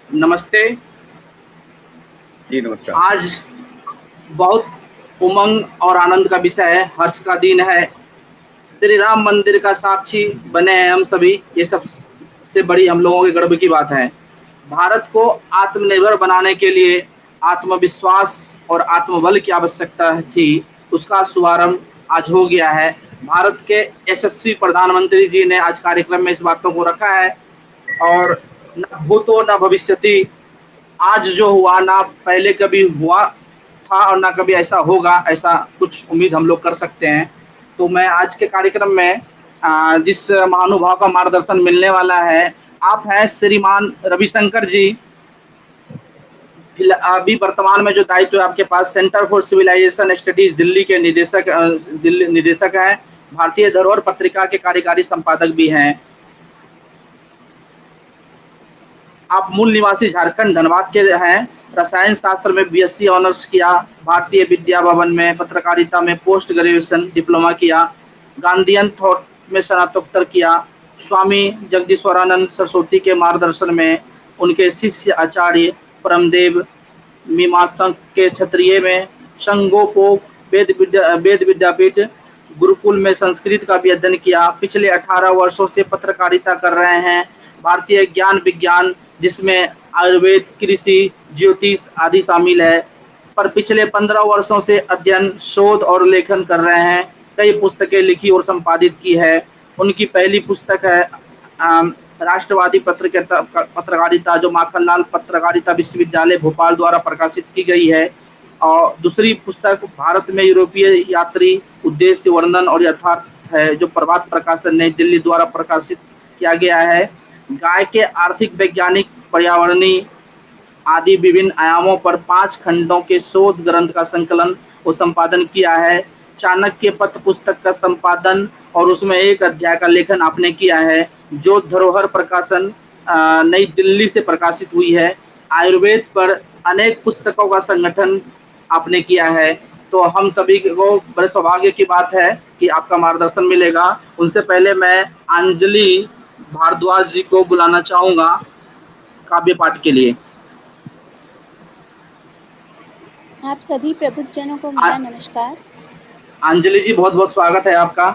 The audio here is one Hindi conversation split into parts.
नमस्ते। जी नमस्कार। आज बहुत उमंग और आनंद का विषय है, हर्ष का दिन है। श्री राम मंदिर का साक्षी बने हैं हम सभी, ये सबसे बड़ी हम लोगों के गर्व की बात है। भारत को आत्मनिर्भर बनाने के लिए आत्मविश्वास और आत्मबल की आवश्यकता थी, उसका शुभारंभ आज हो गया है। भारत के यशस्वी प्रधानमंत्री जी ने आज कार्यक्रम में इस बातों को रखा है और न भूतो न भविष्यति, आज जो हुआ ना पहले कभी हुआ था और ना कभी ऐसा होगा, ऐसा कुछ उम्मीद हम लोग कर सकते हैं। तो मैं आज के कार्यक्रम में जिस महानुभाव का मार्गदर्शन मिलने वाला है, आप हैं श्रीमान रविशंकर जी। अभी वर्तमान में जो दायित्व है आपके पास, centre for civilisation studies Delhi के दिल्ली निदेशक हैं। भारतीय धरोहर पत्रिका के कार्यकारी संपादक भी हैं। आप मूल निवासी झारखंड धनबाद के हैं। रसायन शास्त्र में बीएससी ऑनर्स किया, भारतीय विद्या भवन में पत्रकारिता में पोस्ट ग्रेजुएशन डिप्लोमा किया, गांधीयन थॉट में स्नातकोत्तर किया। स्वामी जगदीश्वरानंद सरस्वती के मार्गदर्शन में उनके शिष्य आचार्य परमदेव मीमांसा के क्षत्रिय में संगोपो वेद विद्यापीठ गुरुकुल में संस्कृत का भी अध्ययन किया। पिछले 18 वर्षों से पत्रकारिता कर रहे हैं। भारतीय ज्ञान विज्ञान, जिसमें आयुर्वेद, कृषि, ज्योतिष आदि शामिल है, पर पिछले 15 वर्षों से अध्ययन, शोध और लेखन कर रहे हैं। कई पुस्तकें लिखी और संपादित की है। उनकी पहली पुस्तक है राष्ट्रवादी पत्रकारिता, जो माखनलाल पत्रकारिता विश्वविद्यालय भोपाल द्वारा प्रकाशित की गई है। और दूसरी पुस्तक भारत में यूरोपीय यात्री, उद्देश्य वर्णन और यथार्थ है, जो प्रभात प्रकाशन नई दिल्ली द्वारा प्रकाशित किया गया है। गाय के आर्थिक, वैज्ञानिक, पर्यावरणीय आदि विभिन्न आयामों पर 5 खंडों के शोध ग्रंथ का संकलन और संपादन किया है। चाणक्य पथ पुस्तक का संपादन और उसमें एक अध्याय का लेखन आपने किया है, जो धरोहर प्रकाशन नई दिल्ली से प्रकाशित हुई है। आयुर्वेद पर अनेक पुस्तकों का संगठन आपने किया है। तो हम सभी को बड़े सौभाग्य की बात है कि आपका मार्गदर्शन मिलेगा। उनसे पहले मैं अंजलि भारद्वाज जी को बुलाना चाहूंगा काव्य पाठ के लिए। आप सभी प्रबुद्धजनों को मेरा नमस्कार। अंजलि जी, बहुत बहुत स्वागत है आपका।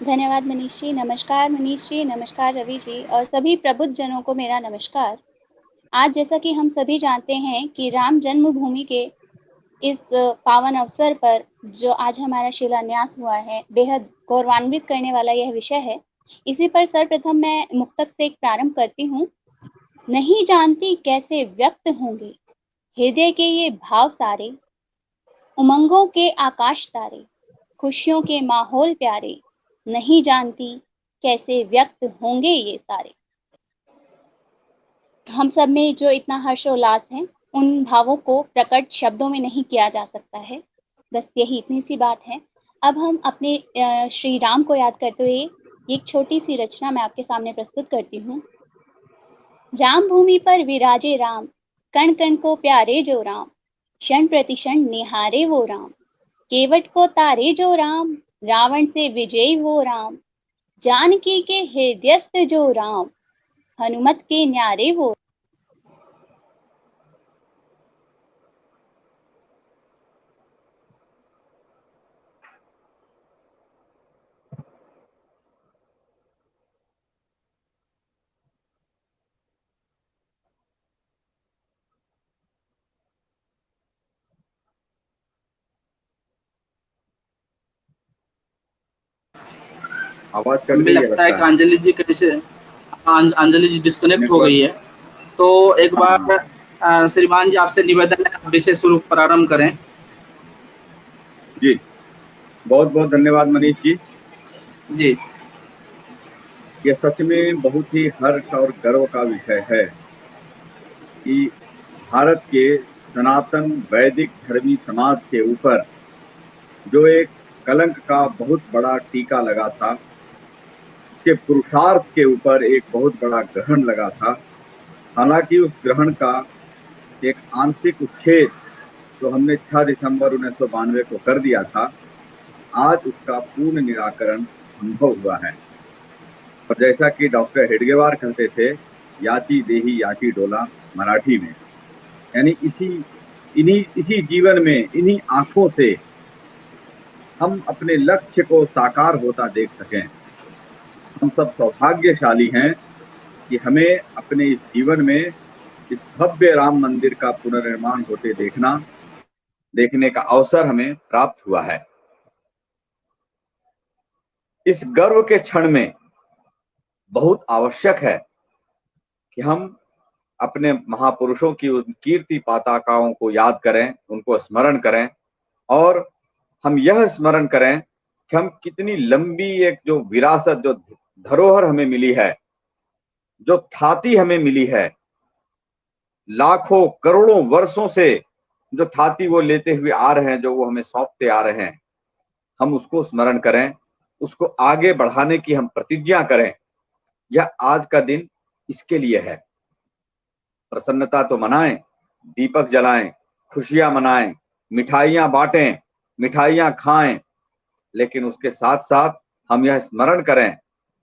धन्यवाद मनीष जी। नमस्कार मनीष जी, नमस्कार रवि जी, और सभी प्रबुद्धजनों को मेरा नमस्कार। आज जैसा कि हम सभी जानते हैं कि राम जन्मभूमि के इस पावन अवसर पर जो आज हमारा शिलान्यास हुआ है, बेहद गौरवान्वित करने वाला यह विषय है। इसी पर सर्वप्रथम मैं मुक्तक से एक प्रारंभ करती हूँ। नहीं जानती कैसे व्यक्त होंगे हृदय के ये भाव सारे, उमंगों के आकाश तारे, खुशियों के माहौल प्यारे, नहीं जानती कैसे व्यक्त होंगे ये सारे। हम सब में जो इतना हर्षोल्लास है, उन भावों को प्रकट शब्दों में नहीं किया जा सकता है। बस यही इतनी सी बात है। अब हम अपने श्री राम को याद करते हुए एक छोटी सी रचना मैं आपके सामने प्रस्तुत करती हूँ। राम भूमि पर विराजे राम, कण कण को प्यारे जो राम, क्षण प्रतिक्षण निहारे वो राम, केवट को तारे जो राम, रावण से विजयी वो राम, जानकी के हृदयस्थ जो राम, हनुमत के न्यारे वो। आवाज कट मुझे गई है लगता है लगता कि है। अंजलि जी कैसे अंजलि जी डिस्कनेक्ट हो नेटवर्क। गई है। तो एक हाँ। बार श्रीमान जी, आपसे निवेदन है, आप विषय शुरू प्रारंभ करें। जी बहुत बहुत धन्यवाद मनीष जी। जी ये सच में बहुत ही हर्ष और गर्व का विषय है कि भारत के सनातन वैदिक धर्मी समाज के ऊपर जो एक कलंक का बहुत बड़ा टीका लगा था, उसके पुरुषार्थ के ऊपर एक बहुत बड़ा ग्रहण लगा था। हालांकि उस ग्रहण का एक आंशिक उच्छेद जो हमने 6 दिसंबर 1992 को कर दिया था, आज उसका पूर्ण निराकरण संभव हुआ है। और जैसा कि डॉक्टर हेडगेवार कहते थे याची देही याची डोला मराठी में, यानी इसी जीवन में इन्हीं आंखों से हम अपने लक्ष्य को साकार होता देख सकें। हम सब सौभाग्यशाली हैं कि हमें अपने इस जीवन में इस भव्य राम मंदिर का पुनर्निर्माण होते देखने का अवसर हमें प्राप्त हुआ है। इस गर्व के क्षण में बहुत आवश्यक है कि हम अपने महापुरुषों की उन कीर्ति पताकाओं को याद करें, उनको स्मरण करें, और हम यह स्मरण करें कि हम कितनी लंबी एक जो विरासत, जो धरोहर हमें मिली है, जो थाती हमें मिली है, लाखों करोड़ों वर्षों से जो थाती वो लेते हुए आ रहे हैं, जो वो हमें सौंपते आ रहे हैं, हम उसको स्मरण करें, उसको आगे बढ़ाने की हम प्रतिज्ञा करें। यह आज का दिन इसके लिए है। प्रसन्नता तो मनाएं, दीपक जलाएं, खुशियां मनाएं, मिठाइयां बांटें, मिठाइयां खाएं, लेकिन उसके साथ साथ हम यह स्मरण करें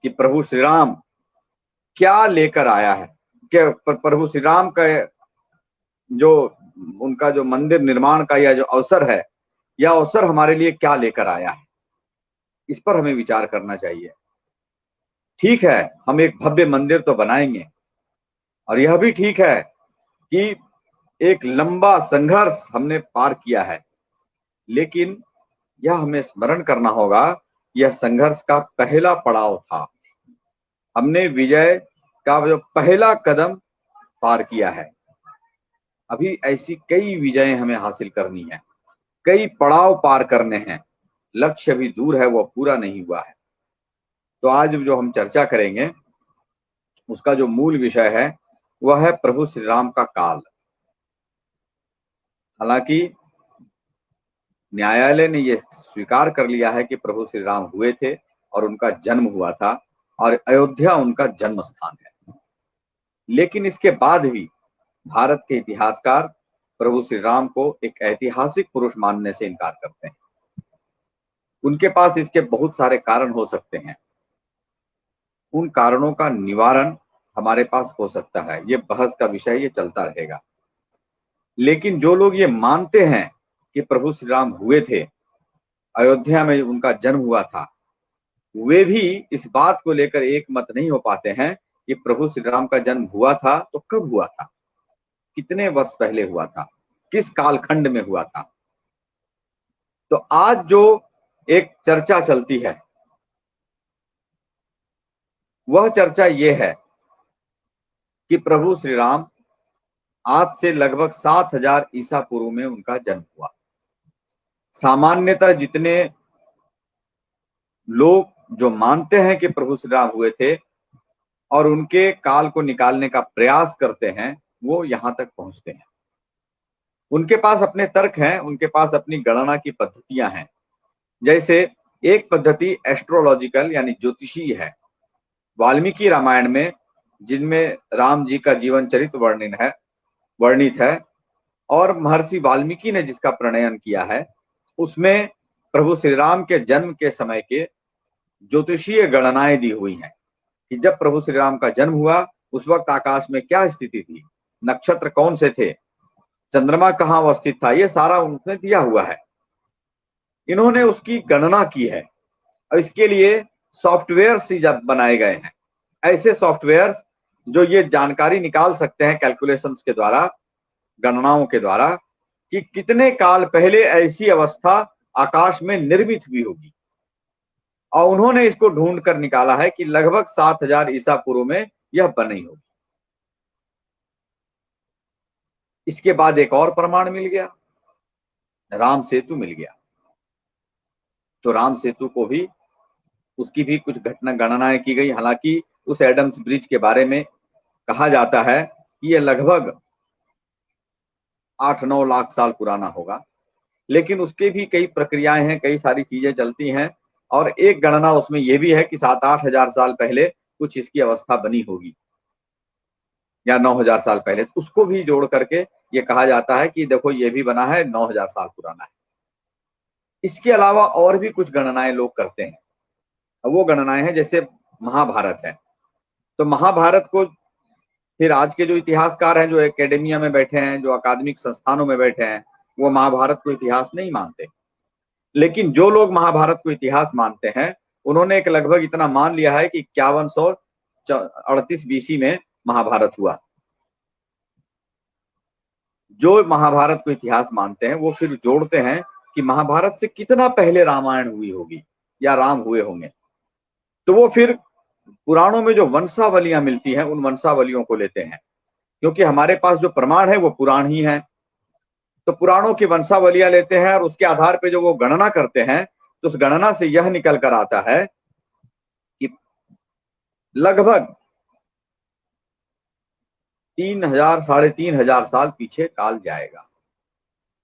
कि प्रभु श्री राम क्या लेकर आया है, कि प्रभु श्री राम का जो उनका जो मंदिर निर्माण का यह जो अवसर है, यह अवसर हमारे लिए क्या लेकर आया है, इस पर हमें विचार करना चाहिए। ठीक है, हम एक भव्य मंदिर तो बनाएंगे, और यह भी ठीक है कि एक लंबा संघर्ष हमने पार किया है, लेकिन यह हमें स्मरण करना होगा, यह संघर्ष का पहला पड़ाव था। हमने विजय का जो पहला कदम पार किया है। अभी ऐसी कई विजयें हमें हासिल करनी है, कई पड़ाव पार करने हैं, लक्ष्य भी दूर है, वो पूरा नहीं हुआ है। तो आज जो हम चर्चा करेंगे उसका जो मूल विषय है वह है प्रभु श्री राम का काल। हालांकि न्यायालय ने यह स्वीकार कर लिया है कि प्रभु श्री राम हुए थे और उनका जन्म हुआ था और अयोध्या उनका जन्म स्थान है, लेकिन इसके बाद भी भारत के इतिहासकार प्रभु श्री राम को एक ऐतिहासिक पुरुष मानने से इनकार करते हैं। उनके पास इसके बहुत सारे कारण हो सकते हैं, उन कारणों का निवारण हमारे पास हो सकता है, ये बहस का विषय, ये चलता रहेगा। लेकिन जो लोग ये मानते हैं कि प्रभु श्री राम हुए थे, अयोध्या में उनका जन्म हुआ था, वे भी इस बात को लेकर एक मत नहीं हो पाते हैं कि प्रभु श्री राम का जन्म हुआ था तो कब हुआ था, कितने वर्ष पहले हुआ था, किस कालखंड में हुआ था। तो आज जो एक चर्चा चलती है वह चर्चा ये है कि प्रभु श्री राम आज से लगभग 7000 ईसा पूर्व में उनका जन्म हुआ। सामान्यतः जितने लोग जो मानते हैं कि प्रभु श्री राम हुए थे और उनके काल को निकालने का प्रयास करते हैं, वो यहां तक पहुंचते हैं। उनके पास अपने तर्क हैं, उनके पास अपनी गणना की पद्धतियां हैं। जैसे एक पद्धति एस्ट्रोलॉजिकल यानी ज्योतिषीय है। वाल्मीकि रामायण में जिनमें राम जी का जीवन चरित्र वर्णित है और महर्षि वाल्मीकि ने जिसका प्रणयन किया है, उसमें प्रभु श्री राम के जन्म के समय के ज्योतिषीय गणनाएं दी हुई हैं कि जब प्रभु श्री राम का जन्म हुआ उस वक्त आकाश में क्या स्थिति थी, नक्षत्र कौन से थे, चंद्रमा कहाँ अवस्थित था, ये सारा उन्होंने दिया हुआ है। इन्होंने उसकी गणना की है और इसके लिए सॉफ्टवेयर जब बनाए गए हैं, ऐसे सॉफ्टवेयर जो ये जानकारी निकाल सकते हैं कैलकुलेशंस के द्वारा, गणनाओं के द्वारा, कि कितने काल पहले ऐसी अवस्था आकाश में निर्मित हुई होगी। और उन्होंने इसको ढूंढ कर निकाला है कि लगभग 7000 ईसा पूर्व में यह बनी होगी। इसके बाद एक और प्रमाण मिल गया, राम सेतु मिल गया। तो राम सेतु को भी, उसकी भी कुछ गणनाएं की गई। हालांकि उस एडम्स ब्रिज के बारे में कहा जाता है कि यह लगभग 8-9 लाख साल पुराना होगा, लेकिन उसके भी कई प्रक्रियाएं हैं, कई सारी चीजें चलती हैं। और एक गणना उसमें यह भी है कि 7-8 हजार साल पहले कुछ इसकी अवस्था बनी होगी या 9000 साल पहले, तो उसको भी जोड़ करके ये कहा जाता है कि देखो ये भी बना है, 9000 साल पुराना है। इसके अलावा और भी कुछ गणनाएं लोग करते हैं। वो गणनाएं हैं जैसे महाभारत है, तो महाभारत को फिर आज के जो इतिहासकार हैं, जो एकेडमिया में बैठे हैं, जो अकादमिक संस्थानों में बैठे हैं, वो महाभारत को इतिहास नहीं मानते। लेकिन जो लोग महाभारत को इतिहास मानते हैं, उन्होंने एक लगभग इतना मान लिया है कि 5138 बीसी में महाभारत हुआ। जो महाभारत को इतिहास मानते हैं वो फिर जोड़ते हैं कि महाभारत से कितना पहले रामायण हुई होगी या राम हुए होंगे। तो वो फिर पुराणों में जो वंशावलियां मिलती हैं, उन वंशावलियों को लेते हैं, क्योंकि हमारे पास जो प्रमाण है वो पुराण ही है। तो पुराणों की वंशावलियां लेते हैं और उसके आधार पे जो वो गणना करते हैं, तो उस गणना से यह निकल कर आता है कि लगभग 3000 3500 साल पीछे काल जाएगा,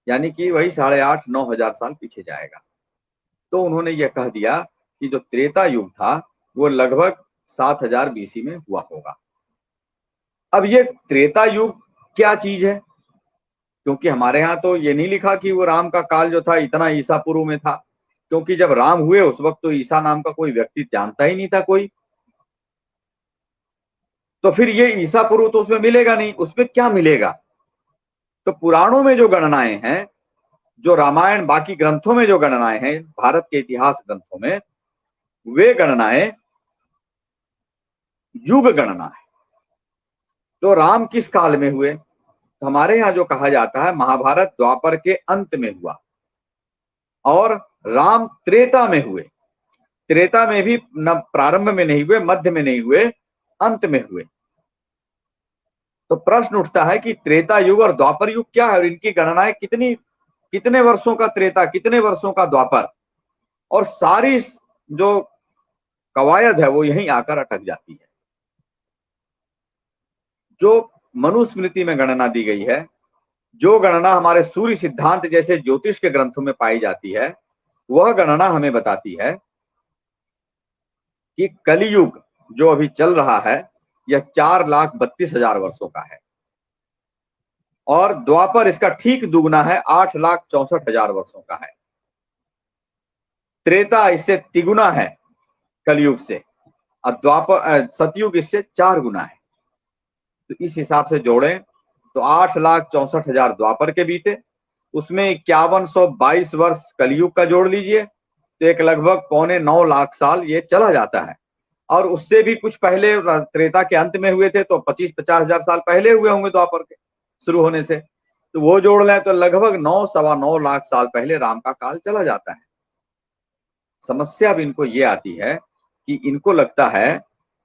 यानी कि वही 8,500-9,000 साल पीछे जाएगा। तो उन्होंने यह कह दिया कि जो त्रेता युग था वो लगभग 7000 बीसी में हुआ होगा। अब ये त्रेता युग क्या चीज है? क्योंकि हमारे यहाँ तो ये नहीं लिखा कि वो राम का काल जो था इतना ईसा पूर्व में था, क्योंकि जब राम हुए उस वक्त तो ईसा नाम का कोई व्यक्ति जानता ही नहीं था कोई। तो फिर ये ईसा पूर्व तो उसमें मिलेगा नहीं, उसमें क्या मिलेगा? तो पुराणों में जो गणनाएं हैं, जो रामायण बाकी ग्रंथों में जो गणनाएं हैं, भारत के इतिहास ग्रंथों में, वे गणनाएं युग गणना है। तो राम किस काल में हुए? तो हमारे यहाँ जो कहा जाता है महाभारत द्वापर के अंत में हुआ और राम त्रेता में हुए। त्रेता में भी न प्रारंभ में नहीं हुए, मध्य में नहीं हुए, अंत में हुए। तो प्रश्न उठता है कि त्रेता युग और द्वापर युग क्या है और इनकी गणनाएं कितने वर्षों का त्रेता, कितने वर्षों का द्वापर, और सारी जो कवायद है वो यहीं आकर अटक जाती है। जो मनुस्मृति में गणना दी गई है, जो गणना हमारे सूर्य सिद्धांत जैसे ज्योतिष के ग्रंथों में पाई जाती है, वह गणना हमें बताती है कि कलियुग जो अभी चल रहा है यह 4,32,000 वर्षों का है और द्वापर इसका ठीक दुगना है, 8,64,000 वर्षों का है। त्रेता इससे तिगुना है कलयुग से और द्वापर सतयुग इससे 4 गुना है। तो इस हिसाब से जोड़ें तो 8,64,000 द्वापर के बीते, उसमें 5122 वर्ष कलयुग का जोड़ लीजिए तो एक लगभग 8.25 लाख साल ये चला जाता है। और उससे भी कुछ पहले त्रेता के अंत में हुए थे तो 25-50 हजार साल पहले हुए होंगे द्वापर के शुरू होने से, तो वो जोड़ लें तो लगभग 9-9.25 लाख साल पहले राम का काल चला जाता है। समस्या अब इनको ये आती है कि इनको लगता है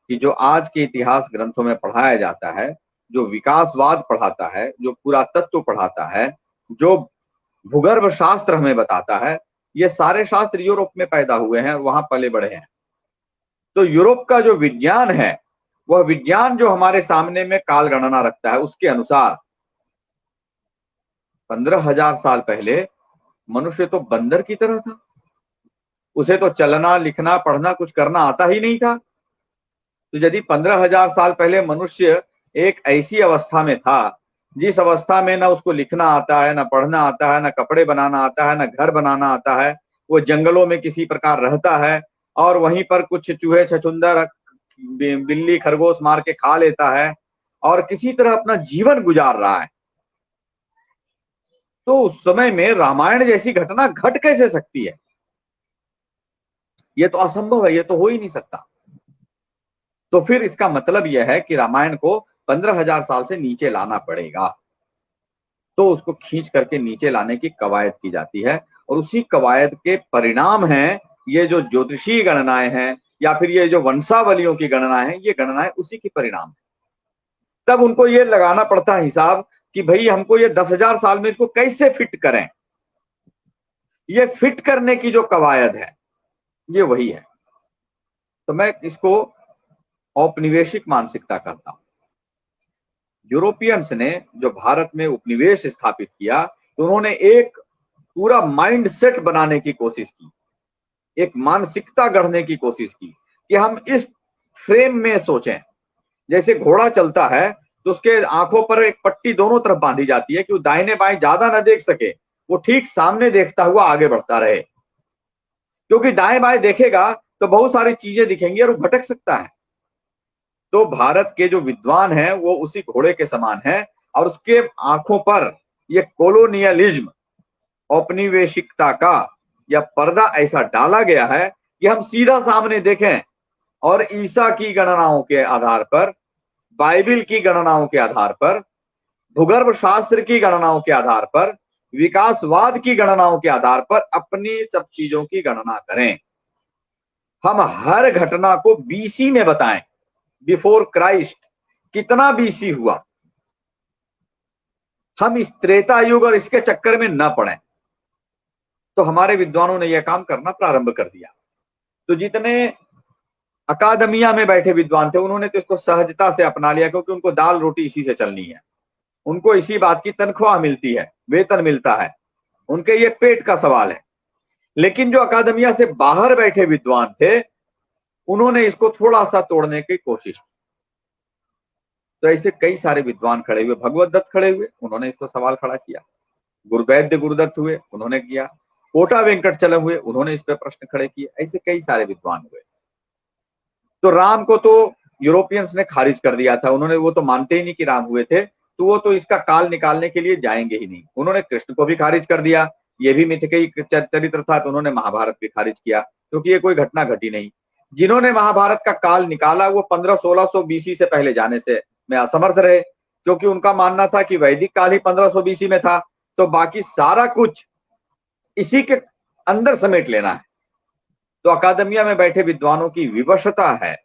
कि जो आज के इतिहास ग्रंथों में पढ़ाया जाता है, जो विकासवाद पढ़ाता है, जो पुरातत्व पढ़ाता है, जो भूगर्भ शास्त्र हमें बताता है, ये सारे शास्त्र यूरोप में पैदा हुए हैं और वहां पले बढ़े हैं। तो यूरोप का जो विज्ञान है, वह विज्ञान जो हमारे सामने में काल गणना रखता है, उसके अनुसार 15,000 साल पहले मनुष्य तो बंदर की तरह था, उसे तो चलना, लिखना, पढ़ना कुछ करना आता ही नहीं था। तो यदि 15,000 साल पहले मनुष्य एक ऐसी अवस्था में था जिस अवस्था में ना उसको लिखना आता है, ना पढ़ना आता है, ना कपड़े बनाना आता है, ना घर बनाना आता है, वो जंगलों में किसी प्रकार रहता है और वहीं पर कुछ चूहे, छछूंदर, बिल्ली, खरगोश मार के खा लेता है और किसी तरह अपना जीवन गुजार रहा है, तो उस समय में रामायण जैसी घटना घट कैसे सकती है? ये तो असंभव है, ये तो हो ही नहीं सकता। तो फिर इसका मतलब यह है कि रामायण को 15,000 साल से नीचे लाना पड़ेगा। तो उसको खींच करके नीचे लाने की कवायद की जाती है और उसी कवायद के परिणाम हैं ये जो ज्योतिषीय गणनाएं हैं या फिर ये जो वंशावलियों की गणनाएं हैं, ये गणनाएं उसी के परिणाम है। तब उनको ये लगाना पड़ता है हिसाब कि भाई हमको ये 10,000 साल में इसको कैसे फिट करें। ये फिट करने की जो कवायद है ये वही है। तो मैं इसको औपनिवेशिक मानसिकता कहता हूं। यूरोपियंस ने जो भारत में उपनिवेश स्थापित किया तो उन्होंने एक पूरा माइंड सेट बनाने की कोशिश की, एक मानसिकता गढ़ने की कोशिश की कि हम इस फ्रेम में सोचें। जैसे घोड़ा चलता है तो उसके आंखों पर एक पट्टी दोनों तरफ बांधी जाती है कि वो दाहिने बाएं ज्यादा ना देख सके, वो ठीक सामने देखता हुआ आगे बढ़ता रहे, क्योंकि दाएं बाएं देखेगा तो बहुत सारी चीजें दिखेंगी और वो भटक सकता है। तो भारत के जो विद्वान हैं वो उसी घोड़े के समान हैं, और उसके आंखों पर ये कोलोनियलिज्म, औपनिवेशिकता का या पर्दा ऐसा डाला गया है कि हम सीधा सामने देखें और ईसा की गणनाओं के आधार पर, बाइबिल की गणनाओं के आधार पर, भूगर्भ शास्त्र की गणनाओं के आधार पर, विकासवाद की गणनाओं के आधार पर अपनी सब चीजों की गणना करें। हम हर घटना को बीसी में बताएं, बिफोर क्राइस्ट कितना बीसी हुआ। हम इस त्रेता युग और इसके चक्कर में न पड़े। तो हमारे विद्वानों ने यह काम करना प्रारंभ कर दिया। तो जितने अकादमिया में बैठे विद्वान थे उन्होंने तो इसको सहजता से अपना लिया, क्योंकि उनको दाल रोटी इसी से चलनी है, उनको इसी बात की तनख्वाह मिलती है, वेतन मिलता है, उनके ये पेट का सवाल है। लेकिन जो अकादमिया से बाहर बैठे विद्वान थे उन्होंने इसको थोड़ा सा तोड़ने की कोशिश की। तो ऐसे कई सारे विद्वान खड़े हुए, भगवत दत्त खड़े हुए, उन्होंने इसको सवाल खड़ा किया, गुरुवैद्य गुरुदत्त हुए, उन्होंने किया, कोटा वेंकटचलम हुए, उन्होंने इस पर प्रश्न खड़े किए, ऐसे कई सारे विद्वान हुए। तो राम को तो यूरोपियंस ने खारिज कर दिया था, उन्होंने, वो तो मानते ही नहीं कि राम हुए थे, तो वो तो इसका काल निकालने के लिए जाएंगे ही नहीं। उन्होंने कृष्ण को भी खारिज कर दिया, ये भी मिथ्यकई चरित्र था, तो उन्होंने महाभारत भी खारिज किया, क्योंकि ये कोई घटना घटी नहीं। जिन्होंने महाभारत का काल निकाला वो 1500-1600 बीसी से पहले जाने से में असमर्थ रहे, क्योंकि उनका मानना था कि वैदिक काल ही 1500 बीसी में था, तो बाकी सारा कुछ इसी के अंदर समेट लेना है। तो अकादमिया में बैठे विद्वानों की विवशता है,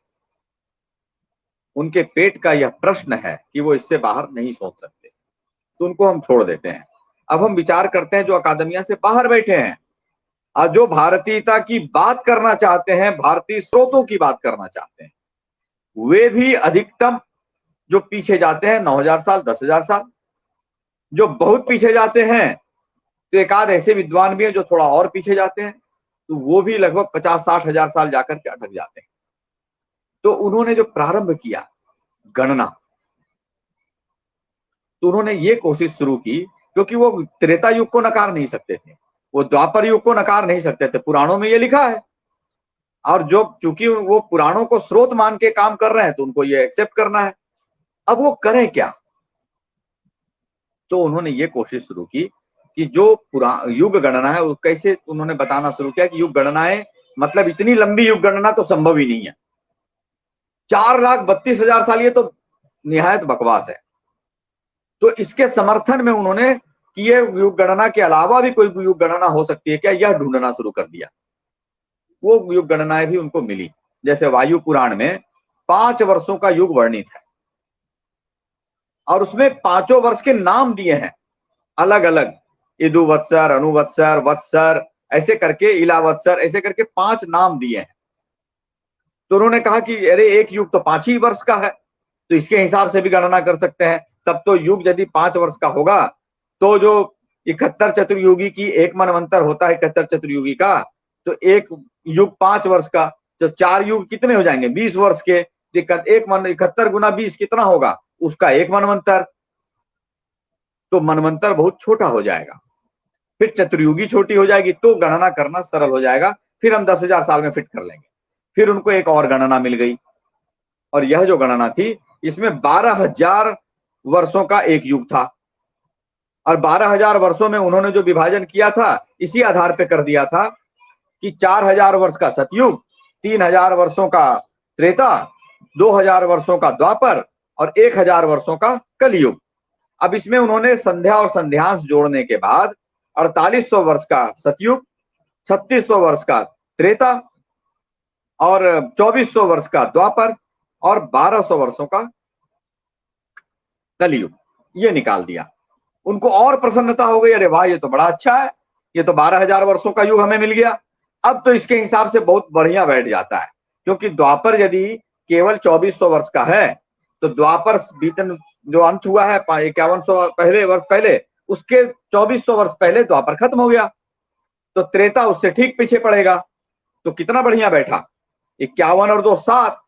उनके पेट का यह प्रश्न है कि वो इससे बाहर नहीं सोच सकते, तो उनको हम छोड़ देते हैं। अब हम विचार करते हैं जो अकादमिया से बाहर बैठे हैं और जो भारतीयता की बात करना चाहते हैं, भारतीय स्रोतों की बात करना चाहते हैं, वे भी अधिकतम जो पीछे जाते हैं 9000 साल, 10,000 साल, जो बहुत पीछे जाते हैं तो एक आध ऐसे विद्वान भी हैं जो थोड़ा और पीछे जाते हैं, तो वो भी लगभग 50-60 हजार साल जाकर के अटक जाते हैं। तो उन्होंने जो प्रारंभ किया गणना, तो उन्होंने ये कोशिश शुरू की, क्योंकि वो त्रेता युग को नकार नहीं सकते थे, वो द्वापर युग को नकार नहीं सकते थे, पुराणों में ये लिखा है, और जो चूंकि वो पुराणों को स्रोत मान के काम कर रहे हैं तो उनको ये एक्सेप्ट करना है। अब वो करें क्या? तो उन्होंने ये कोशिश शुरू की कि जो युग गणना है वो कैसे, उन्होंने बताना शुरू किया कि युग गणनाएं, मतलब इतनी लंबी युग गणना तो संभव ही नहीं है, 4,32,000 साल, ये तो निहायत बकवास है। तो इसके समर्थन में उन्होंने कि ये युग गणना के अलावा भी कोई युग गणना हो सकती है क्या, यह ढूंढना शुरू कर दिया। वो युग गणनाएं भी उनको मिली, जैसे वायु पुराण में 5 वर्षों का युग वर्णित है और उसमें 5 वर्ष के नाम दिए हैं अलग अलग, इदुवत्सर, अनुवत्सर, वत्सर, ऐसे करके इलावत्सर, ऐसे करके 5 नाम दिए हैं। तो उन्होंने कहा कि अरे एक युग तो 5 ही वर्ष का है, तो इसके हिसाब से भी गणना कर सकते हैं। तब तो युग यदि 5 वर्ष का होगा तो जो 71 चतुर्युगी की एक मनवंतर होता है 71 चतुर्युगी का, तो एक युग 5 वर्ष का, तो 4 युग कितने हो जाएंगे 20 वर्ष के, 71 गुना 20 कितना होगा, उसका एक मनवंतर, तो मनवंतर बहुत छोटा हो जाएगा, फिर चतुर्युगी छोटी हो जाएगी, तो गणना करना सरल हो जाएगा, फिर हम 10,000 साल में फिट कर लेंगे। फिर उनको एक और गणना मिल गई, और यह जो गणना थी इसमें 12,000 वर्षों का एक युग था, और 12,000 वर्षों में उन्होंने जो विभाजन किया था इसी आधार पे कर दिया था कि 4,000 वर्ष का सतयुग, 3,000 वर्षों का त्रेता, 2,000 वर्षों का द्वापर और 1,000 वर्षों का कलयुग। अब इसमें उन्होंने संध्या और संध्यांश जोड़ने के बाद 4,800 वर्ष का सतयुग, 3,600 वर्ष का त्रेता और 2,400 वर्ष का द्वापर और 1,200 वर्षों का कलयुग, ये निकाल दिया। उनको और प्रसन्नता हो गई, अरे वाह ये तो बड़ा अच्छा है, ये तो 12,000 वर्षों का युग हमें मिल गया। अब तो इसके हिसाब से बहुत बढ़िया बैठ जाता है, क्योंकि द्वापर यदि केवल 2,400 वर्ष का है तो द्वापर बीतन जो अंत हुआ है 5100 पहले वर्ष पहले, उसके 2,400 वर्ष पहले द्वापर खत्म हो गया, तो त्रेता उससे ठीक पीछे पड़ेगा, तो कितना बढ़िया बैठा, 51 और 2 7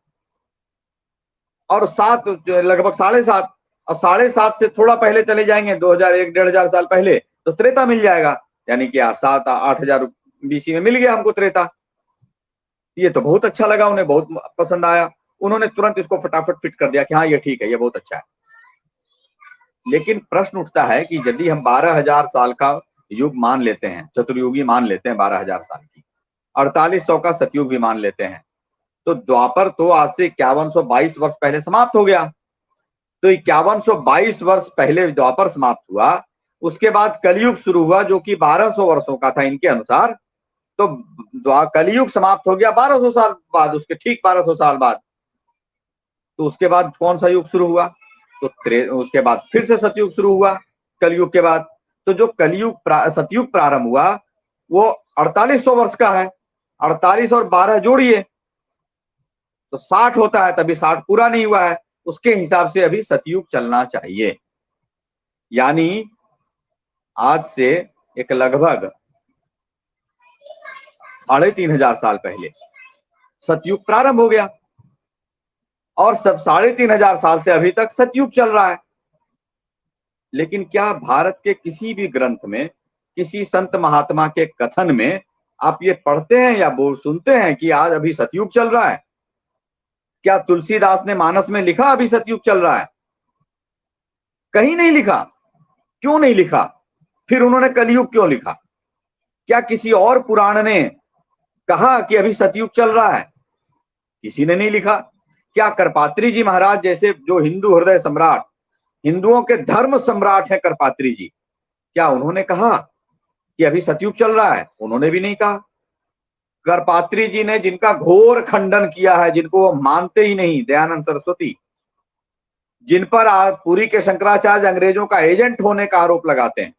और 7 लगभग 7.5, और 7.5 से थोड़ा पहले चले जाएंगे 1,500 साल पहले, तो त्रेता मिल जाएगा, यानी कि 7-8,000 बीसी में मिल गया हमको त्रेता। ये तो बहुत अच्छा लगा, उन्हें बहुत पसंद आया। उन्होंने तुरंत इसको फटाफट फिट कर दिया कि हाँ ये ठीक है, ये बहुत अच्छा है। लेकिन प्रश्न उठता है कि यदि हम 12,000 साल का युग मान लेते हैं, चतुर्युगी मान लेते हैं 12,000 साल की, 4800 का सतयुग भी मान लेते हैं, तो द्वापर तो आज से 5122 वर्ष पहले समाप्त हो गया। तो 5122 वर्ष पहले द्वापर समाप्त हुआ, उसके बाद कलयुग शुरू हुआ जो कि 1200 वर्षों का था इनके अनुसार। तो कलयुग समाप्त हो गया 1200 साल बाद, उसके ठीक 1200 साल बाद। तो उसके बाद कौन सा युग शुरू हुआ? तो उसके बाद फिर से सतयुग शुरू हुआ कलयुग के बाद। तो जो सतयुग प्रारंभ हुआ वो 4800 वर्ष का है। 48 और 12 जोड़िए तो 60 होता है, तभी 60 पूरा नहीं हुआ है, उसके हिसाब से अभी सतयुग चलना चाहिए। यानी आज से एक लगभग 3,500 साल पहले सतयुग प्रारंभ हो गया और सब 3,500 साल से अभी तक सतयुग चल रहा है। लेकिन क्या भारत के किसी भी ग्रंथ में, किसी संत महात्मा के कथन में आप ये पढ़ते हैं या बोल सुनते हैं कि आज अभी सतयुग चल रहा है? क्या तुलसीदास ने मानस में लिखा अभी सतयुग चल रहा है? कहीं नहीं लिखा। क्यों नहीं लिखा? फिर उन्होंने कलयुग क्यों लिखा? क्या किसी और पुराण ने कहा कि अभी सतयुग चल रहा है? किसी ने नहीं लिखा। क्या करपात्री जी महाराज जैसे जो हिंदू हृदय सम्राट, हिंदुओं के धर्म सम्राट हैं करपात्री जी, क्या उन्होंने कहा कि अभी सतयुग चल रहा है? उन्होंने भी नहीं कहा। करपात्री जी ने जिनका घोर खंडन किया है, जिनको वो मानते ही नहीं, दयानंद सरस्वती, जिन पर पुरी के शंकराचार्य अंग्रेजों का एजेंट होने का आरोप लगाते हैं,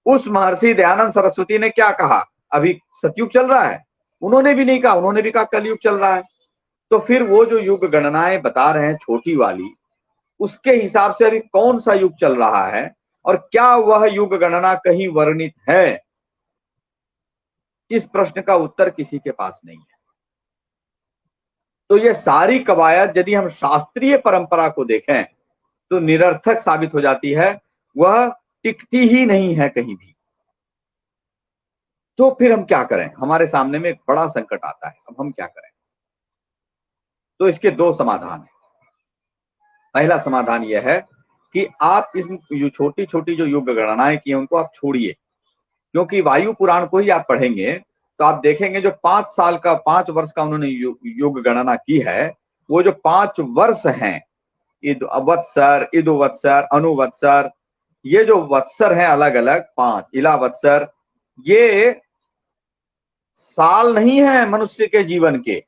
उस महर्षि दयानंद सरस्वती ने क्या कहा? अभी सतयुग चल रहा है? उन्होंने भी नहीं कहा। उन्होंने भी कहा कलयुग चल रहा है। तो फिर वो जो युग गणनाएं बता रहे हैं छोटी वाली, उसके हिसाब से अभी कौन सा युग चल रहा है और क्या वह युग गणना कहीं वर्णित है? इस प्रश्न का उत्तर किसी के पास नहीं है। तो ये सारी कवायद यदि हम शास्त्रीय परंपरा को देखें तो निरर्थक साबित हो जाती है, वह टिकती ही नहीं है कहीं भी। तो फिर हम क्या करें? हमारे सामने में एक बड़ा संकट आता है, अब हम क्या करें? तो इसके दो समाधान है। पहला समाधान यह है कि आप इस छोटी छोटी जो युग गणनाएं की हैं उनको आप छोड़िए, क्योंकि वायु पुराण को ही आप पढ़ेंगे तो आप देखेंगे जो 5 वर्ष का उन्होंने युग गणना की है, वो जो 5 वर्ष हैं, वत्सर, इदुवत्सर, अनुवत्सर, ये जो वत्सर हैं अलग अलग 5, इला वत्सर, ये साल नहीं है मनुष्य के जीवन के,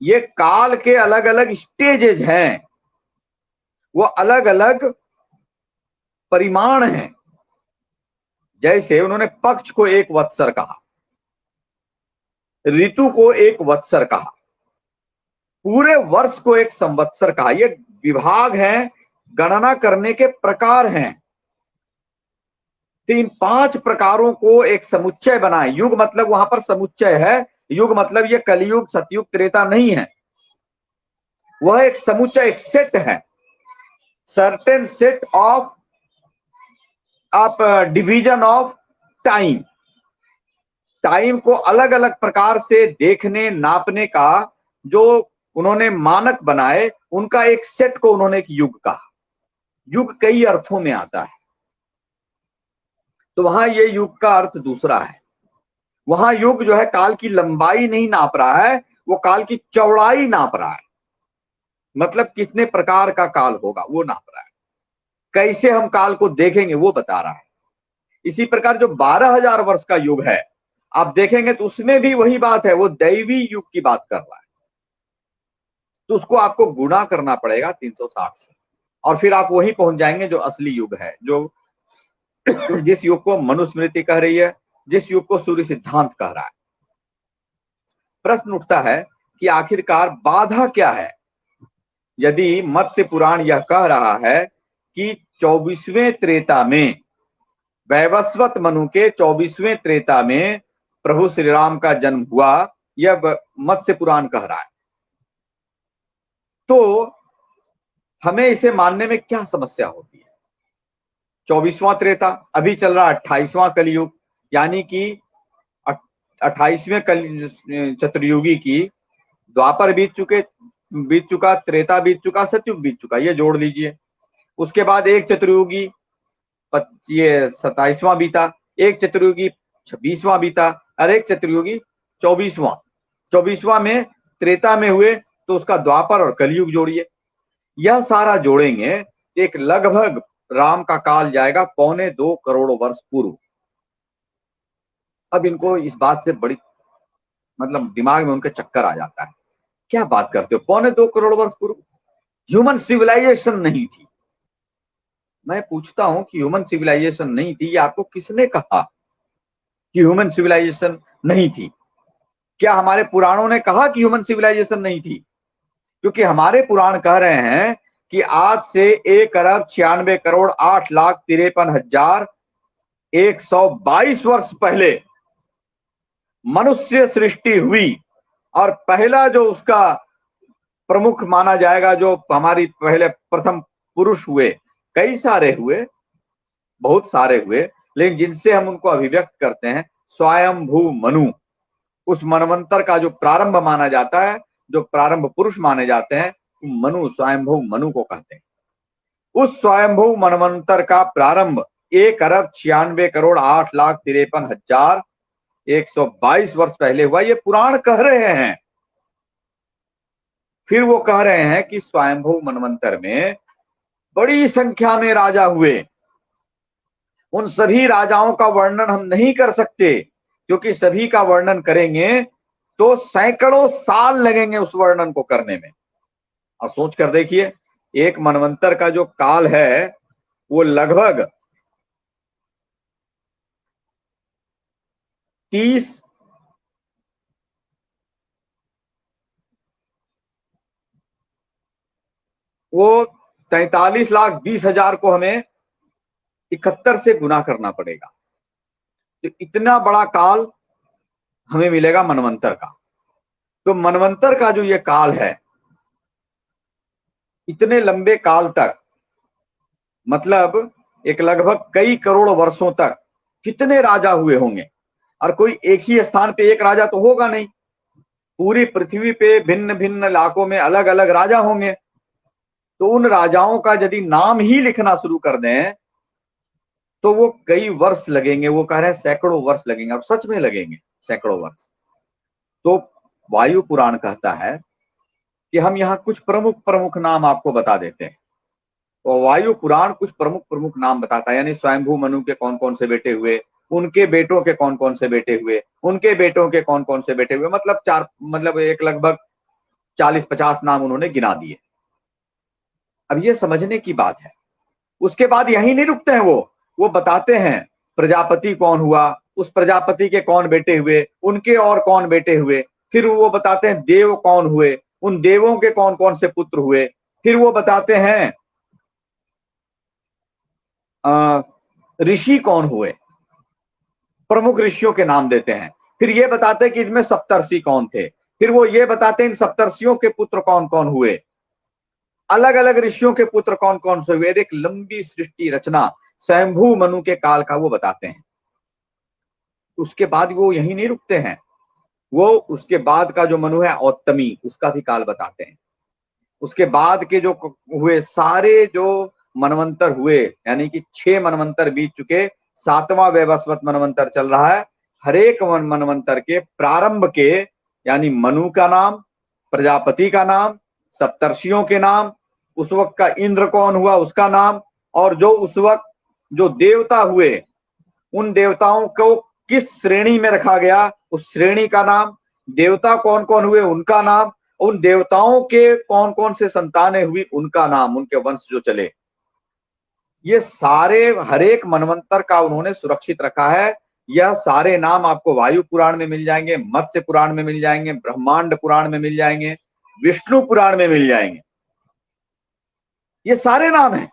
ये काल के अलग अलग स्टेजेज हैं, वो अलग अलग परिमाण हैं। जैसे उन्होंने पक्ष को 1 वत्सर कहा, ऋतु को 1 वत्सर कहा, पूरे वर्ष को 1 संवत्सर कहा। ये विभाग हैं, गणना करने के प्रकार हैं। तो इन 5 प्रकारों को एक समुच्चय बनाए। युग मतलब वहां पर समुच्चय है, युग मतलब ये कलयुग सतयुग त्रेता नहीं है, वह एक समुच्चय, एक सेट है, certain set of division of time. Time को अलग अलग प्रकार से देखने नापने का जो उन्होंने मानक बनाए, उनका एक सेट को उन्होंने एक युग कहा। युग कई अर्थों में आता है, तो वहां ये युग का अर्थ दूसरा है। वहां युग जो है काल की लंबाई नहीं नाप रहा है, वो काल की चौड़ाई नाप रहा है। मतलब कितने प्रकार का काल होगा वो नाप रहा है, कैसे हम काल को देखेंगे वो बता रहा है। इसी प्रकार जो 12,000 वर्ष का युग है आप देखेंगे तो उसमें भी वही बात है, वो दैवी युग की बात कर रहा है। तो उसको आपको गुणा करना पड़ेगा 360 से, और फिर आप वही पहुंच जाएंगे जो असली युग है, जो जिस युग को मनुस्मृति कह रही है, जिस युग को सूर्य सिद्धांत कह रहा है। प्रश्न उठता है कि आखिरकार बाधा क्या है? यदि मत्स्य पुराण यह कह रहा है कि 24वें त्रेता में, वैवस्वत मनु के 24वें त्रेता में प्रभु श्री राम का जन्म हुआ, यह मत्स्य पुराण कह रहा है, तो हमें इसे मानने में क्या समस्या होती है? 24वां त्रेता, अभी चल रहा 28वां कलयुग, यानी कि 28वें चतुर्युगी की द्वापर बीत चुके, बीत चुका, त्रेता बीत चुका, सतयुग बीत चुका, ये जोड़ लीजिए। उसके बाद एक चतुर्युगी ये 27वां बीता, एक चतुर्युगी 26वां बीता और एक चतुर्युगी 24वां में त्रेता में हुए तो उसका द्वापर और कलयुग जोड़िए। यह सारा जोड़ेंगे एक लगभग राम का काल जाएगा 2.25 करोड़ वर्ष पूर्व। अब इनको इस बात से बड़ी मतलब दिमाग में उनके चक्कर आ जाता है, क्या बात करते हो 2.25 करोड़ वर्ष पूर्व? ह्यूमन सिविलाइजेशन नहीं थी। मैं पूछता हूं कि ह्यूमन सिविलाइजेशन नहीं थी, ये आपको किसने कहा कि ह्यूमन सिविलाइजेशन नहीं थी? क्या हमारे पुराणों ने कहा कि ह्यूमन सिविलाइजेशन नहीं थी? क्योंकि हमारे पुराण कह रहे हैं कि आज से 1,96,8,53,122 वर्ष पहले मनुष्य सृष्टि हुई और पहला जो उसका प्रमुख माना जाएगा, जो हमारी पहले प्रथम पुरुष हुए, कई सारे हुए, बहुत सारे हुए, लेकिन जिनसे हम उनको अभिव्यक्त करते हैं स्वयंभू मनु, उस मनवंतर का जो प्रारंभ माना जाता है, जो प्रारंभ पुरुष माने जाते हैं, मनु, स्वयंभू मनु को कहते हैं। उस स्वयंभू मनवंतर का प्रारंभ 1,96,8,53,122 वर्ष पहले हुआ, ये पुराण कह रहे हैं। फिर वो कह रहे हैं कि स्वयंभू मनवंतर में बड़ी संख्या में राजा हुए। उन सभी राजाओं का वर्णन हम नहीं कर सकते, क्योंकि सभी का वर्णन करेंगे तो सैकड़ों साल लगेंगे उस वर्णन को करने में। अब सोच कर देखिए, एक मनवंतर का जो काल है वो लगभग 43,20,000 को हमें 71 से गुना करना पड़ेगा, तो इतना बड़ा काल हमें मिलेगा मनवंतर का। तो मनवंतर का जो ये काल है, इतने लंबे काल तक, मतलब एक लगभग कई करोड़ वर्षों तक कितने राजा हुए होंगे? और कोई एक ही स्थान पे एक राजा तो होगा नहीं, पूरी पृथ्वी पे भिन्न भिन्न इलाकों में अलग अलग राजा होंगे। तो उन राजाओं का यदि नाम ही लिखना शुरू कर दें तो वो कई वर्ष लगेंगे। वो कह रहे हैं सैकड़ों वर्ष लगेंगे, और सच में लगेंगे सैकड़ों वर्ष। तो वायु पुराण कहता है कि हम यहाँ कुछ प्रमुख प्रमुख नाम आपको बता देते हैं। तो वायु पुराण कुछ प्रमुख प्रमुख नाम बताता है, यानी स्वयंभू मनु के कौन कौन से बेटे हुए, उनके बेटों के कौन कौन से बेटे हुए, उनके बेटों के कौन कौन से बेटे हुए, मतलब एक लगभग 40-50 नाम उन्होंने गिना दिए। अब ये समझने की बात है। उसके बाद यहीं नहीं रुकते हैं, वो बताते हैं प्रजापति कौन हुआ, उस प्रजापति के कौन बेटे हुए, उनके और कौन बेटे हुए। फिर वो बताते हैं देव कौन हुए, उन देवों के कौन कौन से पुत्र हुए। फिर वो बताते हैं ऋषि कौन हुए, प्रमुख ऋषियों के नाम देते हैं। फिर ये बताते हैं कि इनमें सप्तर्षि कौन थे। फिर वो ये बताते हैं इन सप्तर्षियों के पुत्र कौन कौन हुए, अलग अलग ऋषियों के पुत्र कौन कौन से हुए। एक लंबी सृष्टि रचना स्वयंभू मनु के काल का वो बताते हैं। उसके बाद वो यहीं नहीं रुकते हैं, वो उसके बाद का जो मनु है औत्तमी, उसका भी काल बताते हैं। उसके बाद के जो हुए सारे जो मनवंतर हुए, यानी कि 6 मनवंतर बीत चुके, 7वां वैवस्वत मनवंतर चल रहा है। हर एक मनवंतर के प्रारंभ के, यानी मनु का नाम, प्रजापति का नाम, सप्तर्षियों के नाम, उस वक्त का इंद्र कौन हुआ उसका नाम, और जो उस वक्त जो देवता हुए उन देवताओं को किस श्रेणी में रखा गया उस श्रेणी का नाम, देवता कौन कौन हुए उनका नाम, उन देवताओं के कौन कौन से संतानें हुई उनका नाम, उनके वंश जो चले, ये सारे हर एक मनवंतर का उन्होंने सुरक्षित रखा है। यह सारे नाम आपको वायु पुराण में मिल जाएंगे, मत्स्य पुराण में मिल जाएंगे, ब्रह्मांड पुराण में मिल जाएंगे, विष्णु पुराण में मिल जाएंगे। ये सारे नाम हैं।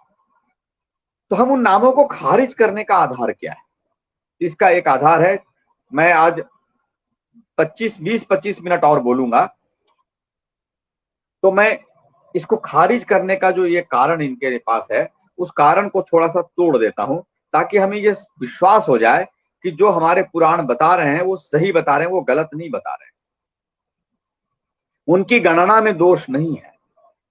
तो हम उन नामों को खारिज करने का आधार क्या है? इसका एक आधार है, मैं आज 20-25 मिनट और बोलूंगा, तो मैं इसको खारिज करने का जो ये कारण इनके पास है, उस कारण को थोड़ा सा तोड़ देता हूं, ताकि हमें ये विश्वास हो जाए कि जो हमारे पुराण बता रहे हैं वो सही बता रहे हैं, वो गलत नहीं बता रहे हैं, उनकी गणना में दोष नहीं है।